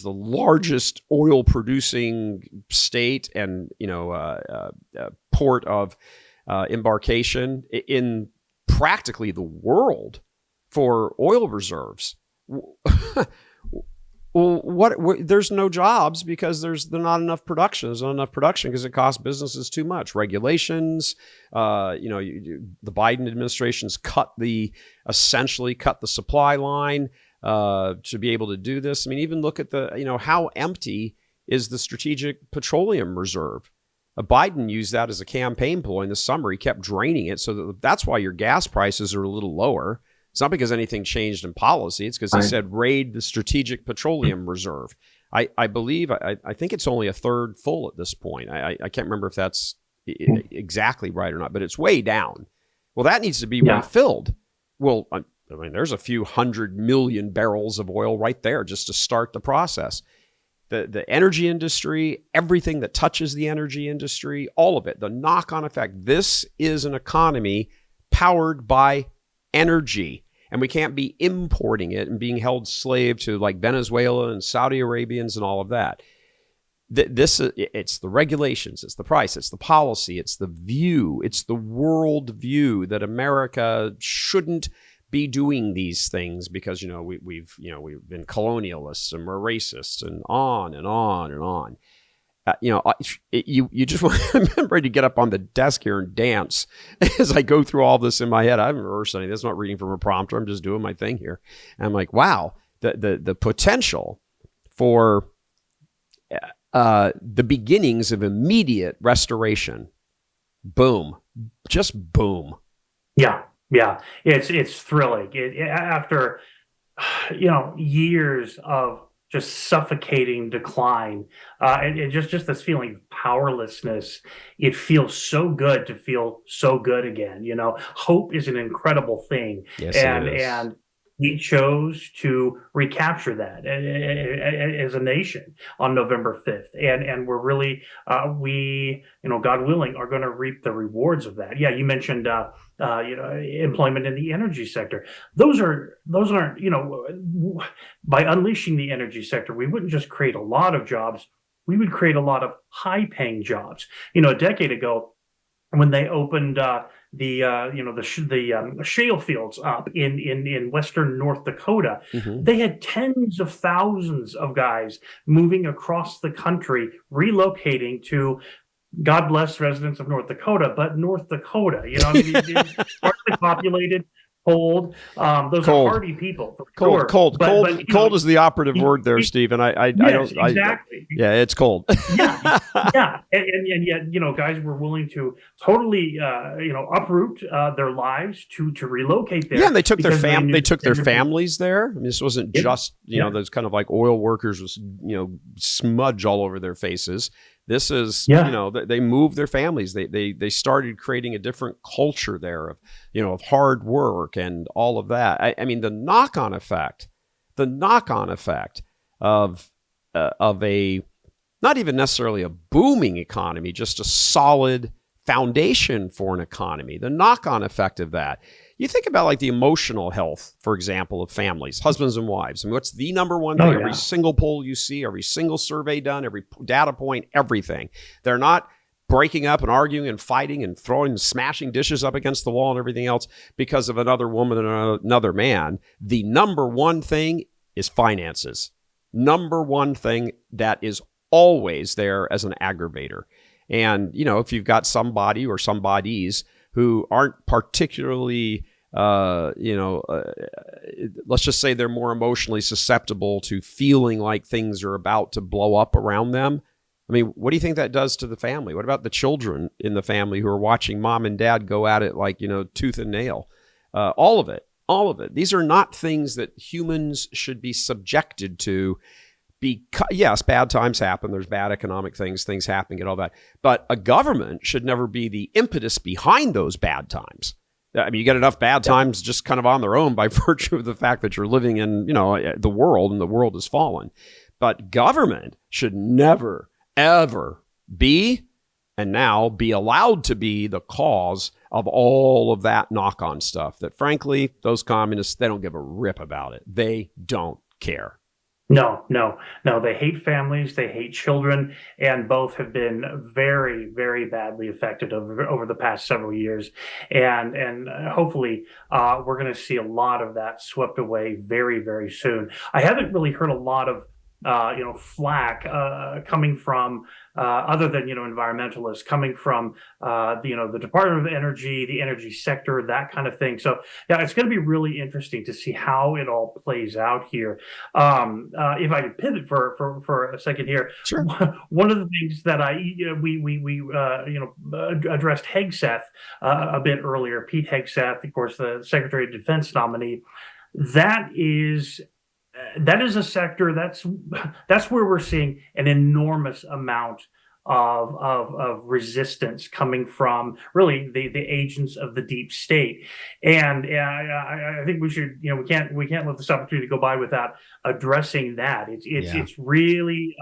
the largest oil producing state and, port of embarkation in practically the world for oil reserves. Well, there's no jobs because there's not enough production. There's not enough production because it costs businesses too much. Regulations, the Biden administration's essentially cut the supply line to be able to do this. I mean, even look at how empty is the Strategic Petroleum Reserve. Biden used that as a campaign ploy in the summer. He kept draining it, so that's why your gas prices are a little lower. It's not because anything changed in policy. It's because he said raid the Strategic Petroleum Reserve. I believe, I think it's only a third full at this point. I can't remember if that's exactly right or not, but it's way down. Well, that needs to be refilled. Well, I mean, there's a few 100 million barrels of oil right there just to start the process. The energy industry, everything that touches the energy industry, all of it, the knock-on effect. This is an economy powered by energy, and we can't be importing it and being held slave to like Venezuela and Saudi Arabians and all of that. It's the regulations, it's the price, it's the policy, it's the view, it's the world view that America shouldn't be doing these things because we've been colonialists and we're racists and on and on and on. You just want I'm ready to get up on the desk here and dance as I go through all this in my head. I haven't rehearsed any of this. I'm not reading from a prompter. I'm just doing my thing here. And I'm like, wow, the potential for the beginnings of immediate restoration. Boom. Just boom. Yeah. It's thrilling. After, years of just suffocating decline, and just this feeling of powerlessness. It feels so good to feel so good again. Hope is an incredible thing. Yes, and we chose to recapture that as a nation on November 5th. And we're really, God willing, are going to reap the rewards of that. Yeah, you mentioned, employment in the energy sector. Those aren't, by unleashing the energy sector, we wouldn't just create a lot of jobs, we would create a lot of high paying jobs. A decade ago, when they opened the shale fields up in western North Dakota, they had tens of thousands of guys moving across the country, relocating to, God bless residents of North Dakota, but North Dakota, sparsely populated, cold. Those cold. are hardy people. For cold, sure. cold, but, cold, cold is the operative word there, Steve. And I don't. Exactly. Yeah, it's cold. yeah, and yet, guys were willing to totally, uproot their lives to relocate there. Yeah, and they took their families there. I mean, this wasn't just those kind of like oil workers with smudge all over their faces. This is they moved their families. They started creating a different culture there of hard work and all of that. I mean, the knock-on effect of a not even necessarily a booming economy, just a solid foundation for an economy. The knock-on effect of that. You think about like the emotional health, for example, of families, husbands and wives. I mean, what's the number one thing? Every single poll you see, every single survey done, every data point, everything. They're not breaking up and arguing and fighting and throwing and smashing dishes up against the wall and everything else because of another woman and another man. The number one thing is finances. Number one thing that is always there as an aggravator. And, if you've got somebody or somebodies who aren't particularly, let's just say they're more emotionally susceptible to feeling like things are about to blow up around them. I mean, what do you think that does to the family? What about the children in the family who are watching mom and dad go at it like, tooth and nail? All of it. These are not things that humans should be subjected to. Because, yes, bad times happen. There's bad economic things happen, and all that. But a government should never be the impetus behind those bad times. I mean, you get enough bad times just kind of on their own by virtue of the fact that you're living in, the world, and the world has fallen. But government should never, ever be, and now be allowed to be, the cause of all of that knock-on stuff that, frankly, those communists, they don't give a rip about it. They don't care. No. They hate families, they hate children, and both have been very, very badly affected over the past several years. And hopefully, we're going to see a lot of that swept away very, very soon. I haven't really heard a lot of flack coming from other than environmentalists, coming from the Department of Energy, the energy sector, that kind of thing. So yeah, it's going to be really interesting to see how it all plays out here. If I could pivot for a second here, sure. One of the things that we addressed Hegseth a bit earlier, Pete Hegseth, of course, the Secretary of Defense nominee. That is a sector that's where we're seeing an enormous amount of resistance coming from really the agents of the deep state. And I think we should, we can't let this opportunity go by without addressing that. It's really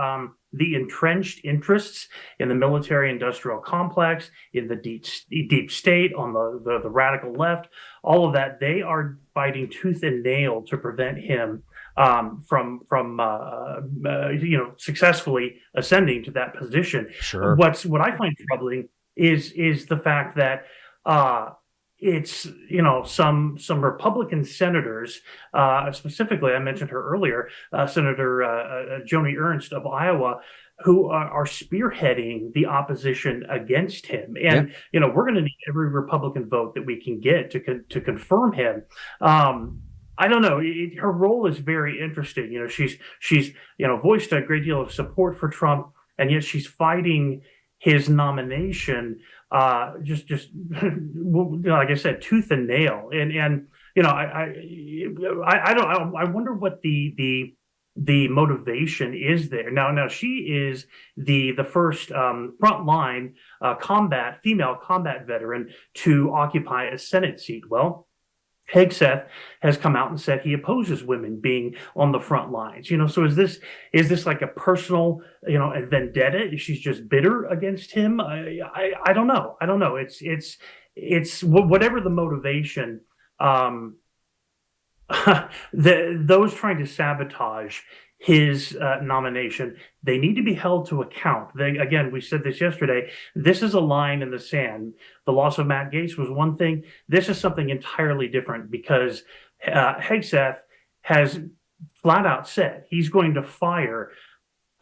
the entrenched interests in the military industrial complex, in the deep state, on the radical left, all of that. They are fighting tooth and nail to prevent him from successfully ascending to that position. Sure. What I find troubling is the fact that it's some Republican senators, specifically I mentioned her earlier, Senator Joni Ernst of Iowa, who are spearheading the opposition against him. And we're going to need every Republican vote that we can get to confirm him. I don't know. Her role is very interesting. She's voiced a great deal of support for Trump, and yet she's fighting his nomination, just like I said, tooth and nail. And I wonder what the motivation is there. Now she is the first frontline female combat veteran to occupy a Senate seat. Well, Hegseth has come out and said he opposes women being on the front lines. So is this like a personal, a vendetta? She's just bitter against him. I don't know. It's whatever the motivation. Those trying to sabotage his nomination, they need to be held to account. Again, we said this yesterday, this is a line in the sand. The loss of Matt Gaetz was one thing. This is something entirely different because Hegseth has flat out said he's going to fire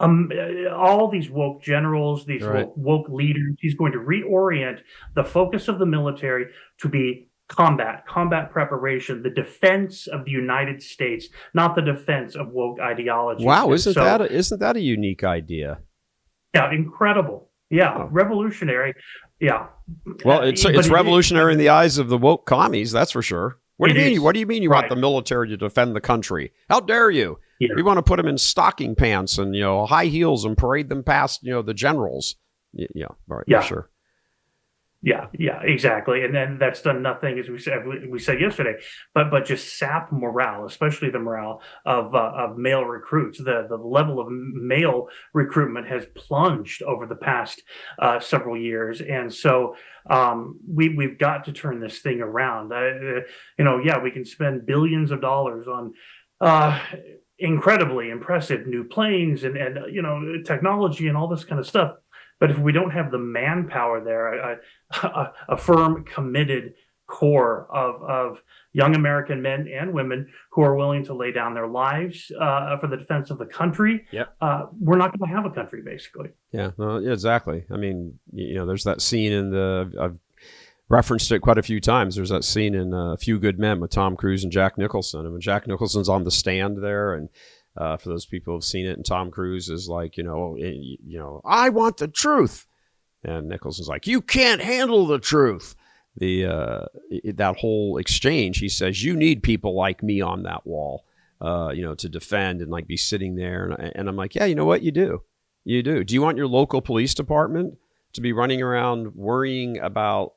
all these woke generals, these woke leaders. He's going to reorient the focus of the military to be combat preparation, the defense of the United States, not the defense of woke ideology. Wow, isn't that a unique idea? Yeah, incredible. Yeah, revolutionary. Yeah. Well, it's revolutionary in the eyes of the woke commies, that's for sure. What do you mean? What do you mean you want the military to defend the country? How dare you? Yeah. We want to put them in stocking pants and high heels and parade them past the generals. Yeah, right. Yeah, sure. Yeah, exactly. And then that's done nothing, as we said yesterday, but just sap morale, especially the morale of male recruits. The level of male recruitment has plunged over the past several years, and so we've got to turn this thing around. We can spend billions of dollars on incredibly impressive new planes and technology and all this kind of stuff. But if we don't have the manpower there, a firm, committed core of young American men and women who are willing to lay down their lives for the defense of the country, we're not going to have a country, basically. Yeah, exactly. I mean, there's that scene I've referenced it quite a few times. There's that scene in A Few Good Men with Tom Cruise and Jack Nicholson. And when Jack Nicholson's on the stand there, and for those people who've seen it, and Tom Cruise is like, I want the truth. And Nicholson's like, you can't handle the truth. That whole exchange, he says, you need people like me on that wall, to defend and like be sitting there. And I'm like, yeah, you know what? You do. You do. Do you want your local police department to be running around worrying about,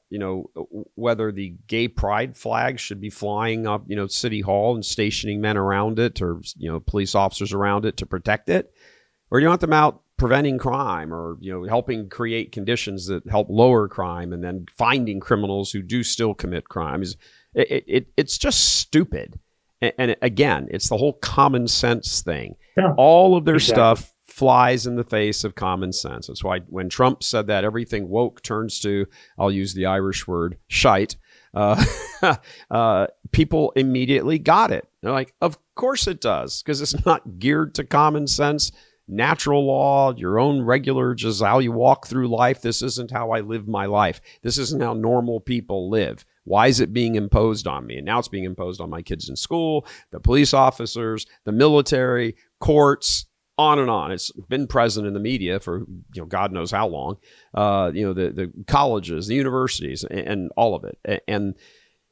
whether the gay pride flag should be flying up, City Hall and stationing men around it, or, police officers around it to protect it? Or do you want them out preventing crime, or helping create conditions that help lower crime, and then finding criminals who do still commit crimes? It's just stupid. And again, it's the whole common sense thing. Yeah, all of their stuff flies in the face of common sense. That's why when Trump said that everything woke turns to, I'll use the Irish word, shite, people immediately got it. They're like, of course it does, because it's not geared to common sense, natural law, your own regular, just how you walk through life. This isn't how I live my life. This isn't how normal people live. Why is it being imposed on me? And now it's being imposed on my kids in school, the police officers, the military, courts, on and on. It's been present in the media for, God knows how long, the colleges, the universities, and all of it. And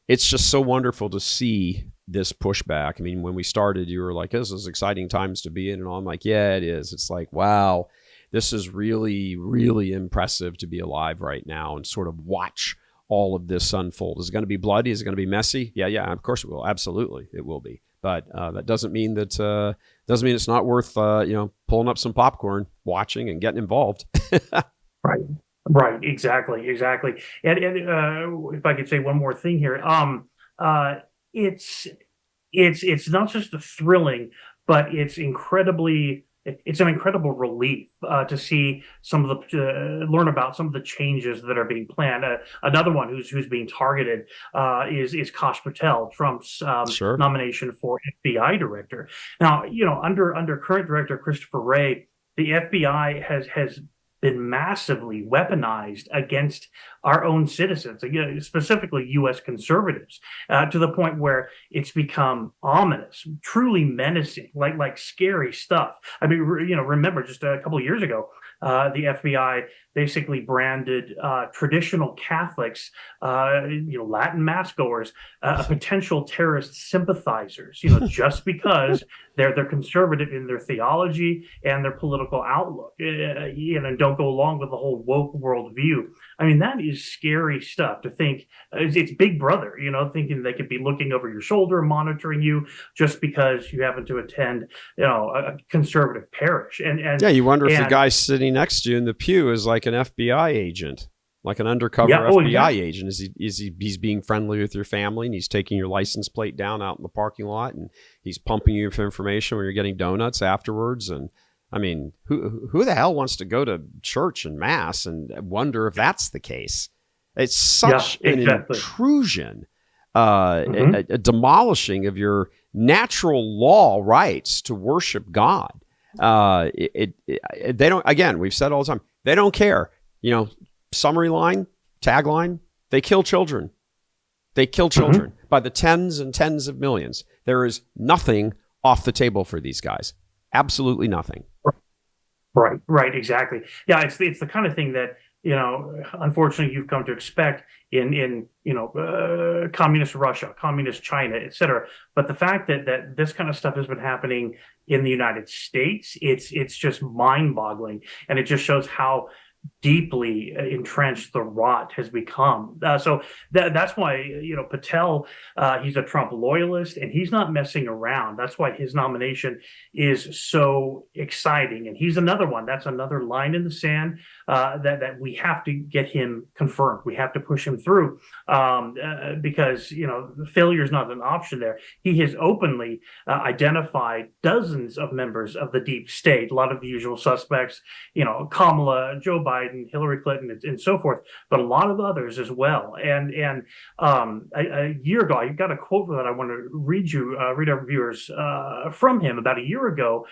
it's just so wonderful to see this pushback. I mean, when we started, you were like, this is exciting times to be in. And I'm like, yeah, it is. It's like, wow, this is really, really impressive to be alive right now and sort of watch all of this unfold. Is it going to be bloody? Is it going to be messy? Yeah, of course it will. Absolutely, it will be. But that doesn't mean that it's not worth pulling up some popcorn, watching, and getting involved. Right, exactly. And if I could say one more thing here, it's not just a thrilling, but it's an incredible relief to see learn about some of the changes that are being planned. Another one who's being targeted is Kash Patel, Trump's nomination for FBI director. Now, under current director Christopher Wray, the FBI has been massively weaponized against our own citizens, specifically U.S. conservatives, to the point where it's become ominous, truly menacing, like scary stuff. I mean, remember just a couple of years ago, the FBI basically branded traditional Catholics, Latin mass goers, potential terrorist sympathizers, just because they're conservative in their theology and their political outlook, and don't go along with the whole woke worldview. I mean, that is scary stuff to think. It's Big Brother, thinking they could be looking over your shoulder, monitoring you just because you happen to attend, a conservative parish. And yeah, you wonder if the guy sitting next to you in the pew is like an FBI agent, like an undercover FBI agent. He's being friendly with your family, and he's taking your license plate down out in the parking lot, and he's pumping you for information when you're getting donuts afterwards. And I mean, who the hell wants to go to church and mass and wonder if that's the case? It's such an intrusion, a demolishing of your natural law rights to worship God. They don't. Again, we've said all the time, they don't care. Summary line, tagline: they kill children. They kill children by the tens and tens of millions. There is nothing off the table for these guys. Absolutely nothing. Right, exactly. Yeah, it's the kind of thing that, unfortunately you've come to expect in communist Russia, communist China, et cetera. But the fact that this kind of stuff has been happening in the United States, it's just mind-boggling. And it just shows how deeply entrenched the rot has become. So that's why, Patel, he's a Trump loyalist, and he's not messing around. That's why his nomination is so exciting. And he's another one. That's another line in the sand that we have to get him confirmed. We have to push him through because, failure is not an option there. He has openly identified dozens of members of the deep state, a lot of the usual suspects, Kamala, Joe Biden, Hillary Clinton, and so forth, but a lot of others as well. And a year ago, I got a quote that I want to read our viewers from him. About a year ago,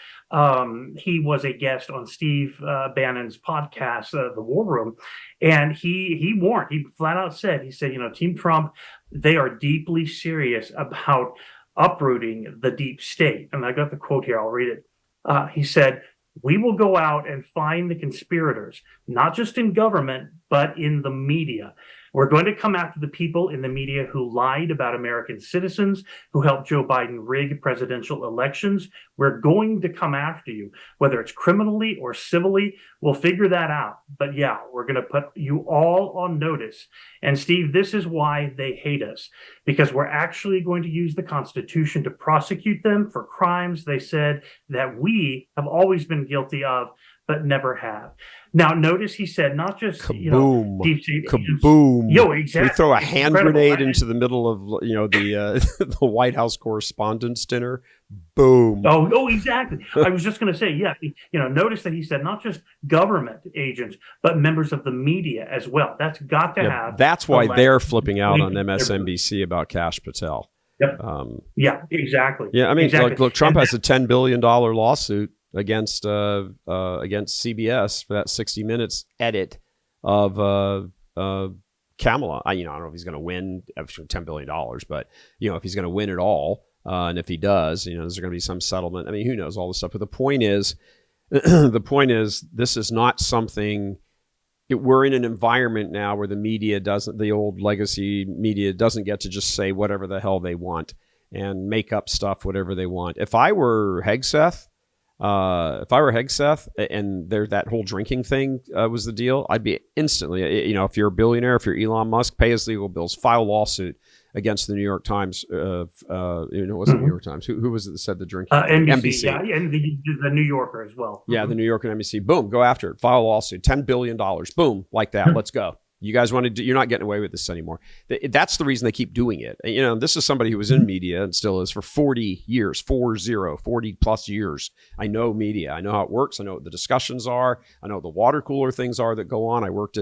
he was a guest on Steve Bannon's podcast, The War Room, and he warned. He flat out said, Team Trump, they are deeply serious about uprooting the deep state. And I got the quote here. I'll read it. He said, "We will go out and find the conspirators, not just in government, but in the media. We're going to come after the people in the media who lied about American citizens, who helped Joe Biden rig presidential elections. We're going to come after you, whether it's criminally or civilly. We'll figure that out. But yeah, we're going to put you all on notice. And Steve, this is why they hate us, because we're actually going to use the Constitution to prosecute them for crimes they said that we have always been guilty of, but never have." Now, notice he said not just kaboom, deep state kaboom. Yo, exactly. We throw a hand grenade Right? into the middle of the the White House Correspondents' Dinner. Boom. Oh, exactly. I was just going to say, yeah. Notice that he said not just government agents, but members of the media as well. That's got to have. That's why they're flipping out on MSNBC about Kash Patel. Yep. Yeah, exactly. Yeah, I mean, exactly. look, Trump has a $10 billion lawsuit against CBS for that 60 Minutes edit of Kamala. I don't know if he's going to win $10 billion, but if he's going to win it all, and if he does, there's going to be some settlement. I mean, who knows all this stuff. But the point is, this is not something. We're in an environment now where the old legacy media doesn't get to just say whatever the hell they want and make up stuff whatever they want. If I were Hegseth, and that whole drinking thing was the deal, I'd be instantly, if you're a billionaire, if you're Elon Musk, pay his legal bills, file a lawsuit against the New York Times. It wasn't New York Times. Who was it that said the drinking? NBC. Yeah, and the New Yorker as well. Yeah, the New Yorker and NBC. Boom, go after it. File a lawsuit. $10 billion. Boom, like that. Let's go. You guys want to do, you're not getting away with this anymore. That's the reason they keep doing it. This is somebody who was in media and still is for 40 years, 40 plus years. I know media. I know how it works. I know what the discussions are. I know what the water cooler things are that go on. I worked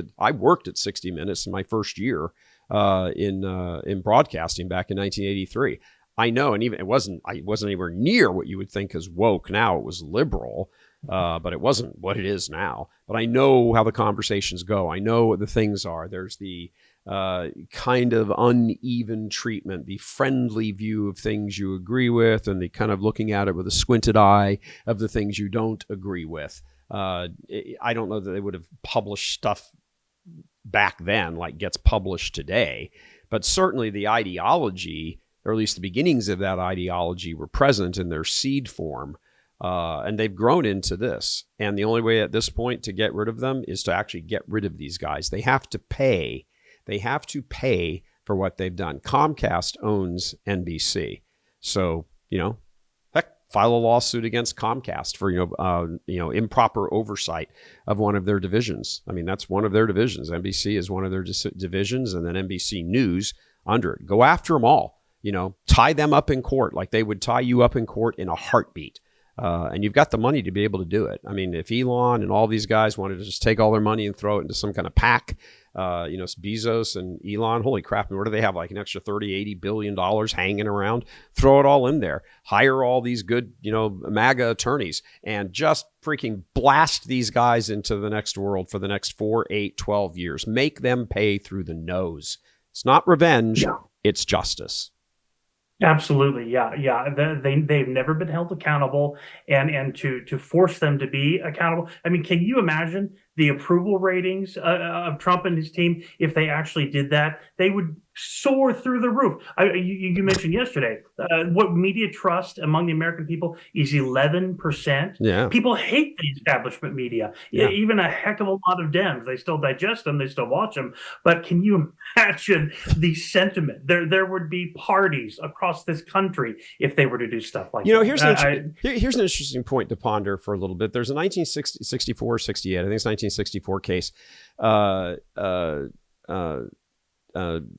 at 60 Minutes in my first year in broadcasting back in 1983. I know, and even I wasn't anywhere near what you would think is woke now. It was liberal. But it wasn't what it is now. But I know how the conversations go. I know what the things are. There's the kind of uneven treatment, the friendly view of things you agree with, and the kind of looking at it with a squinted eye of the things you don't agree with. I don't know that they would have published stuff back then like gets published today, but certainly the ideology, or at least the beginnings of that ideology, were present in their seed form. And they've grown into this. And the only way at this point to get rid of them is to actually get rid of these guys. They have to pay. They have to pay for what they've done. Comcast owns NBC. So, heck, file a lawsuit against Comcast for, improper oversight of one of their divisions. I mean, that's one of their divisions. NBC is one of their divisions, and then NBC News under it. Go after them all. Tie them up in court like they would tie you up in court in a heartbeat. And you've got the money to be able to do it. I mean, if Elon and all these guys wanted to just take all their money and throw it into some kind of PAC, Bezos and Elon, holy crap, what do they have, like an extra $80 billion hanging around? Throw it all in there. Hire all these good, MAGA attorneys and just freaking blast these guys into the next world for the next 4, 8, 12 years. Make them pay through the nose. It's not revenge. Yeah. It's justice. Absolutely, yeah. They've never been held accountable, and to force them to be accountable. I mean, can you imagine the approval ratings of Trump and his team if they actually did that? They would soar through the roof. You mentioned yesterday what media trust among the American people is 11%. Yeah, people hate the establishment media. Yeah. Even a heck of a lot of Dems. They still digest them. They still watch them. But can you imagine the sentiment? There would be parties across this country if they were to do stuff like that. Here's an interesting point to ponder for a little bit. There's a 1964, 68, I think it's 1964 case,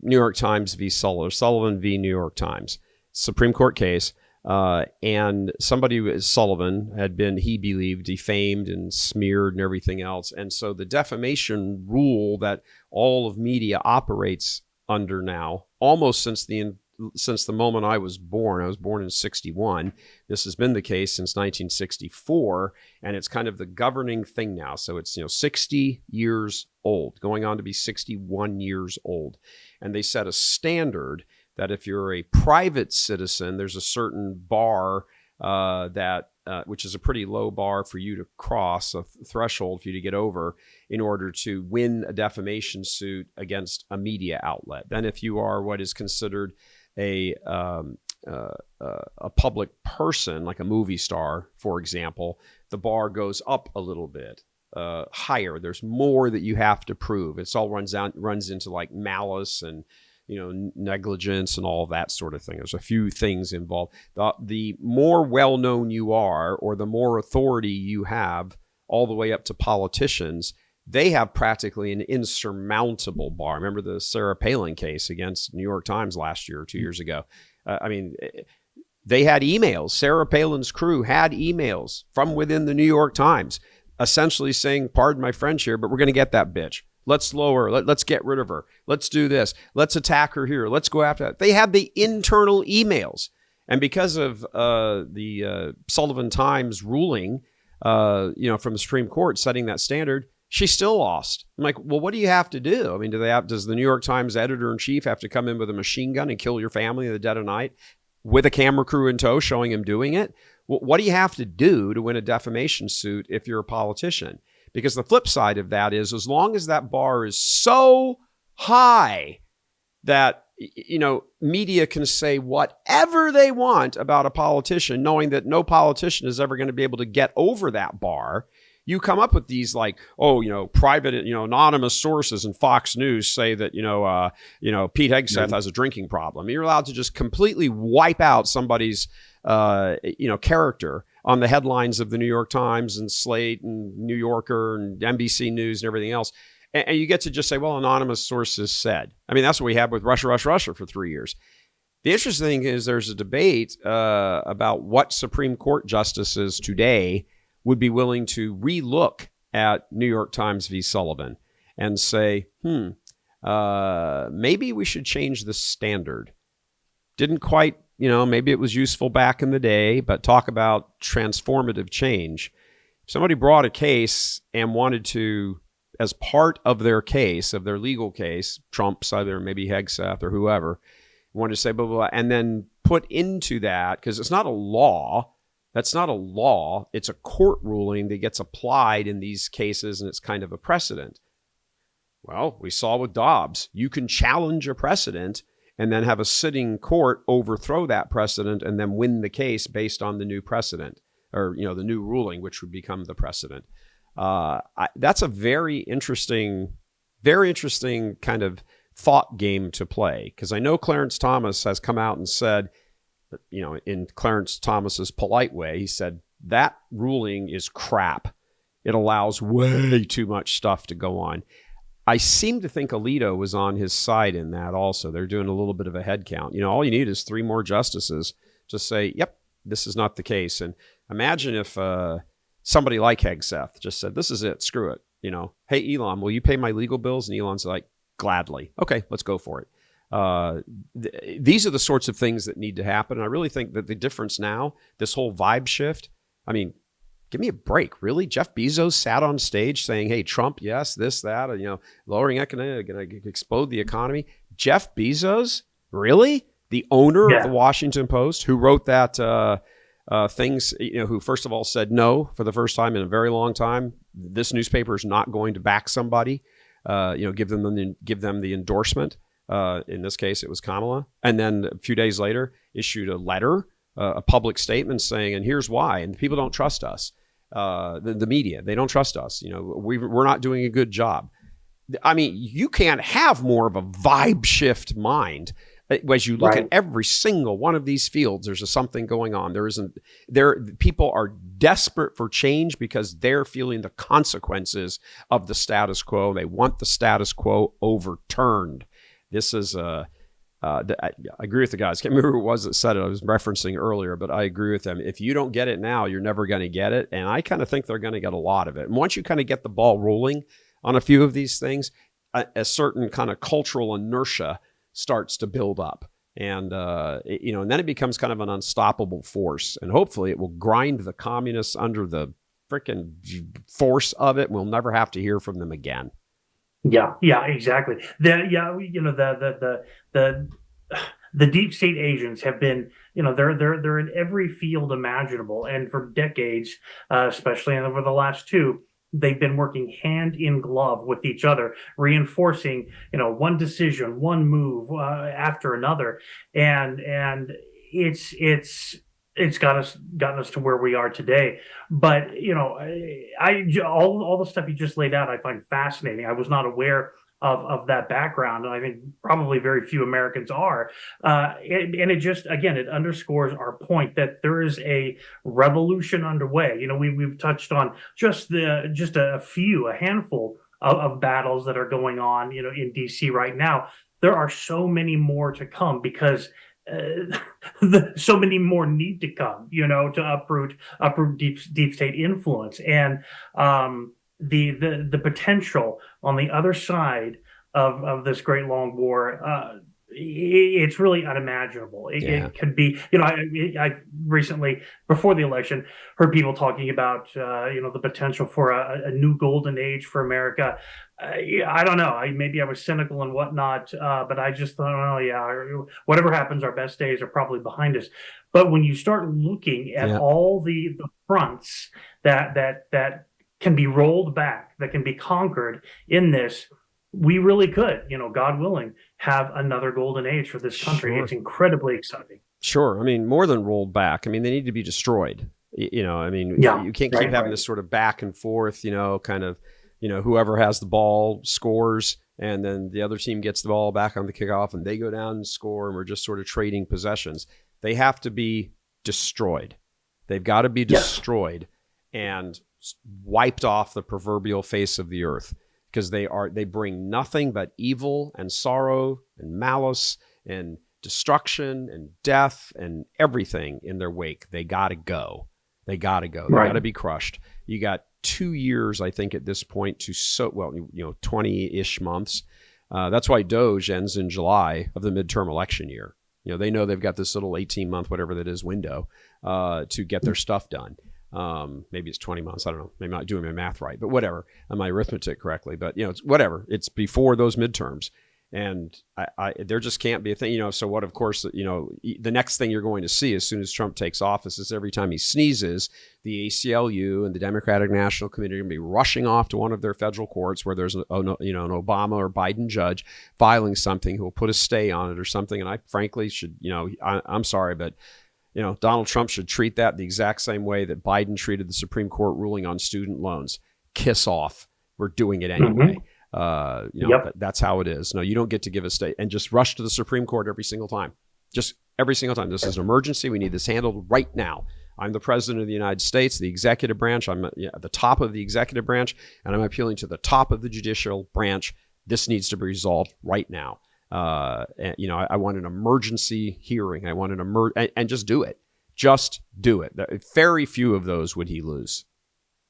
New York Times v. Sullivan v. New York Times, Supreme Court case, And somebody, Sullivan, had been, he believed, defamed and smeared and everything else. And so the defamation rule that all of media operates under now, almost since the moment I was born in 1961, this has been the case since 1964, and it's kind of the governing thing now. So it's 60 years old, going on to be 61 years old. And they set a standard that if you're a private citizen, there's a certain bar which is a pretty low bar for you to cross, a threshold for you to get over in order to win a defamation suit against a media outlet. Then if you are what is considered a public person, like a movie star, for example, the bar goes up a little bit higher. There's more that you have to prove. It's all runs into like malice and negligence and all that sort of thing. There's a few things involved. The more well-known you are, or the more authority you have, all the way up to politicians, they have practically an insurmountable bar. Remember the Sarah Palin case against New York Times last year or 2 years ago? They had emails. Sarah Palin's crew had emails from within the New York Times essentially saying, pardon my French here, but we're going to get that bitch. Let's slow her. Let's get rid of her. Let's do this. Let's attack her here. Let's go after that. They had the internal emails. And because of the Sullivan Times ruling, from the Supreme Court setting that standard, she still lost. I'm like, well, what do you have to do? I mean, does the New York Times editor-in-chief have to come in with a machine gun and kill your family in the dead of night with a camera crew in tow showing him doing it? Well, what do you have to do to win a defamation suit if you're a politician? Because the flip side of that is, as long as that bar is so high that, media can say whatever they want about a politician, knowing that no politician is ever going to be able to get over that bar, you come up with these like, private, anonymous sources in Fox News say that, Pete Hegseth has a drinking problem. You're allowed to just completely wipe out somebody's, character on the headlines of the New York Times and Slate and New Yorker and NBC News and everything else. And you get to just say, well, anonymous sources said. I mean, that's what we had with Russia for 3 years. The interesting thing is there's a debate about what Supreme Court justices today would be willing to relook at New York Times v. Sullivan and say, maybe we should change the standard. Didn't quite, maybe it was useful back in the day, but talk about transformative change. If somebody brought a case and wanted to, as part of their case, of their legal case, Trump's either maybe Hegseth or whoever, wanted to say blah, blah, blah, and then put into that, because it's not a law. That's not a law. It's a court ruling that gets applied in these cases, and it's kind of a precedent. Well, we saw with Dobbs. You can challenge a precedent and then have a sitting court overthrow that precedent and then win the case based on the new precedent, or the new ruling, which would become the precedent. That's a very interesting kind of thought game to play, because I know Clarence Thomas has come out and said, in Clarence Thomas's polite way, he said that ruling is crap. It allows way too much stuff to go on. I seem to think Alito was on his side in that also. They're doing a little bit of a head count. All you need is 3 more justices to say, yep, this is not the case. And imagine if somebody like Hegseth just said, this is it, screw it. Hey, Elon, will you pay my legal bills? And Elon's like, gladly. Okay, let's go for it. These are the sorts of things that need to happen. And I really think that the difference now, this whole vibe shift, I mean, give me a break. Really? Jeff Bezos sat on stage saying, hey, Trump, yes, this, that, lowering economic, going to explode the economy. Jeff Bezos? Really? The owner of the Washington Post, who wrote that things, who first of all said no for the first time in a very long time. This newspaper is not going to back somebody, give them the endorsement. In this case, it was Kamala. And then a few days later, issued a letter, a public statement saying, and here's why. And people don't trust us. The media, they don't trust us. We're not doing a good job. I mean, you can't have more of a vibe shift mind. As you look at every single one of these fields, there's something going on. People are desperate for change because they're feeling the consequences of the status quo. They want the status quo overturned. This is I agree with the guys. I can't remember who it was that said it. I was referencing earlier, but I agree with them. If you don't get it now, you're never going to get it. And I kind of think they're going to get a lot of it. And once you kind of get the ball rolling on a few of these things, a certain kind of cultural inertia starts to build up. And, and then it becomes kind of an unstoppable force. And hopefully it will grind the communists under the freaking force of it. We'll never have to hear from them again. Yeah, exactly. The deep state agents have been, they're in every field imaginable, and for decades, especially over the last two, they've been working hand in glove with each other, reinforcing, one decision, one move after another, and it's gotten us to where we are today. But all the stuff you just laid out, I find fascinating. I was not aware of that background, and I think probably very few Americans are. And it just, again, it underscores our point that there is a revolution underway. We've touched on just a handful of battles that are going on, in DC right now. There are so many more to come because so many more need to come, to uproot deep state influence, and the potential on the other side of this great long war. It's really unimaginable. It could be, I recently, before the election, heard people talking about, the potential for a new golden age for America. I don't know. Maybe I was cynical and whatnot, but I just thought, whatever happens, our best days are probably behind us. But when you start looking at all the fronts that can be rolled back, that can be conquered in this, we really could, God willing, have another golden age for this country. Sure. It's incredibly exciting. Sure. I mean, more than rolled back. I mean, they need to be destroyed. You can't keep having this sort of back and forth, kind of, whoever has the ball scores, and then the other team gets the ball back on the kickoff and they go down and score, and we're just sort of trading possessions. They have to be destroyed. They've got to be destroyed and wiped off the proverbial face of the earth, because they bring nothing but evil and sorrow and malice and destruction and death and everything in their wake. They got to go. They got to go. They got to be crushed. You got 2 years, I think, at this point 20-ish months. That's why Doge ends in July of the midterm election year. They know they've got this little 18-month, whatever that is, window to get their stuff done. Maybe it's 20 months. I don't know. Maybe I'm not doing my math right, but whatever. My arithmetic correctly. But, it's whatever. It's before those midterms. And there just can't be a thing, so what, of course, the next thing you're going to see as soon as Trump takes office is every time he sneezes, the ACLU and the Democratic National Committee are going to be rushing off to one of their federal courts where there's an Obama or Biden judge filing something who will put a stay on it or something. And I frankly should, I'm sorry, but Donald Trump should treat that the exact same way that Biden treated the Supreme Court ruling on student loans. Kiss off. We're doing it anyway. That's how it is. No, you don't get to give a stay and just rush to the Supreme Court every single time. Just every single time. This is an emergency. We need this handled right now. I'm the president of the United States, the executive branch. I'm at the top of the executive branch, and I'm appealing to the top of the judicial branch. This needs to be resolved right now. I want an emergency hearing. I want and just do it. Just do it. Very few of those would he lose.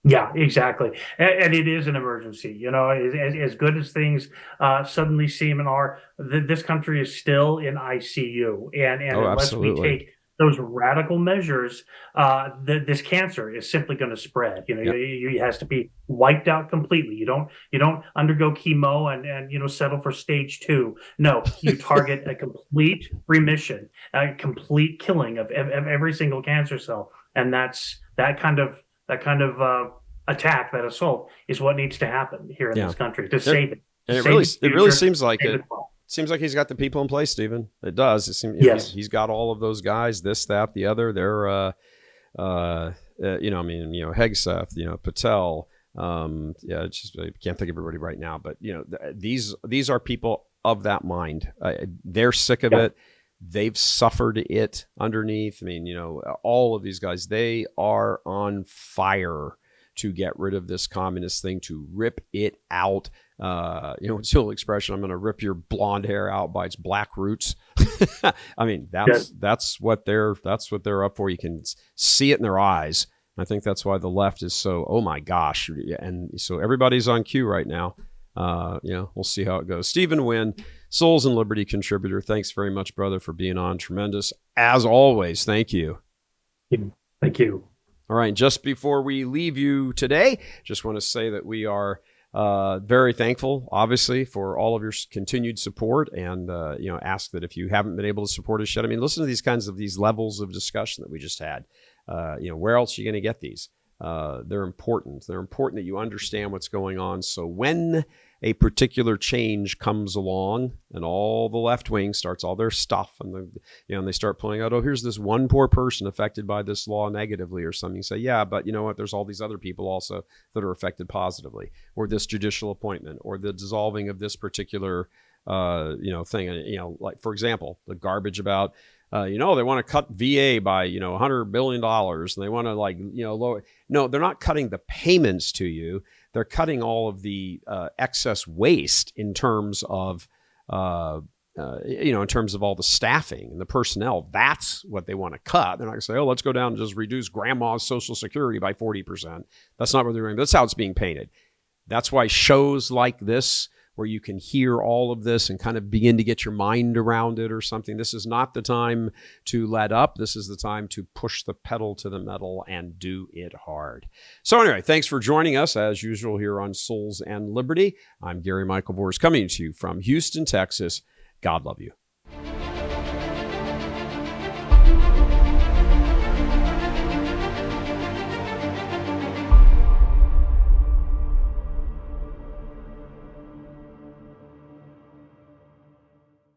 Yeah, exactly. And it is an emergency. As good as things suddenly seem and are, this country is still in ICU. And unless we take those radical measures, this cancer is simply going to spread. It has to be wiped out completely. You don't undergo chemo and settle for stage 2. No, you target a complete remission, a complete killing of every single cancer cell, and that kind of attack, that assault, is what needs to happen here in this country to save it. And it really seems like it. Seems like he's got the people in place, Stephen. It does. It seems he's got all of those guys. This, that, the other. They're, Hegseth, Patel. It's just I can't think of everybody right now. But these are people of that mind. They're sick of it. They've suffered it underneath. All of these guys, they are on fire to get rid of this communist thing, to rip it out It's the old expression, I'm going to rip your blonde hair out by its black roots. I mean, that's what they're up for. You can see it in their eyes. I think that's why the left is so, oh my gosh. And so everybody's on cue right now. We'll see how it goes. Stephen Wynn, Souls and Liberty contributor. Thanks very much, brother, for being on. Tremendous. As always, thank you. Thank you. All right. Just before we leave you today, just want to say that we are very thankful, obviously, for all of your continued support, and ask that if you haven't been able to support us yet, I mean, listen to these levels of discussion that we just had. Where else are you going to get these? They're important. They're important that you understand what's going on. So when a particular change comes along and all the left wing starts all their stuff and they start pulling out, oh, here's this one poor person affected by this law negatively or something. You say, yeah, but you know what? There's all these other people also that are affected positively, or this judicial appointment, or the dissolving of this particular thing. Like, for example, the garbage about they want to cut VA by, $100 billion, and they want to lower. No, they're not cutting the payments to you. They're cutting all of the excess waste in terms of, in terms of all the staffing and the personnel. That's what they want to cut. They're not going to say, oh, let's go down and just reduce grandma's Social Security by 40%. That's not what they're doing. That's how it's being painted. That's why shows like this, where you can hear all of this and kind of begin to get your mind around it or something. This is not the time to let up. This is the time to push the pedal to the metal and do it hard. So anyway, thanks for joining us as usual here on Souls and Liberty. I'm Gary Michael Vors, coming to you from Houston, Texas. God love you.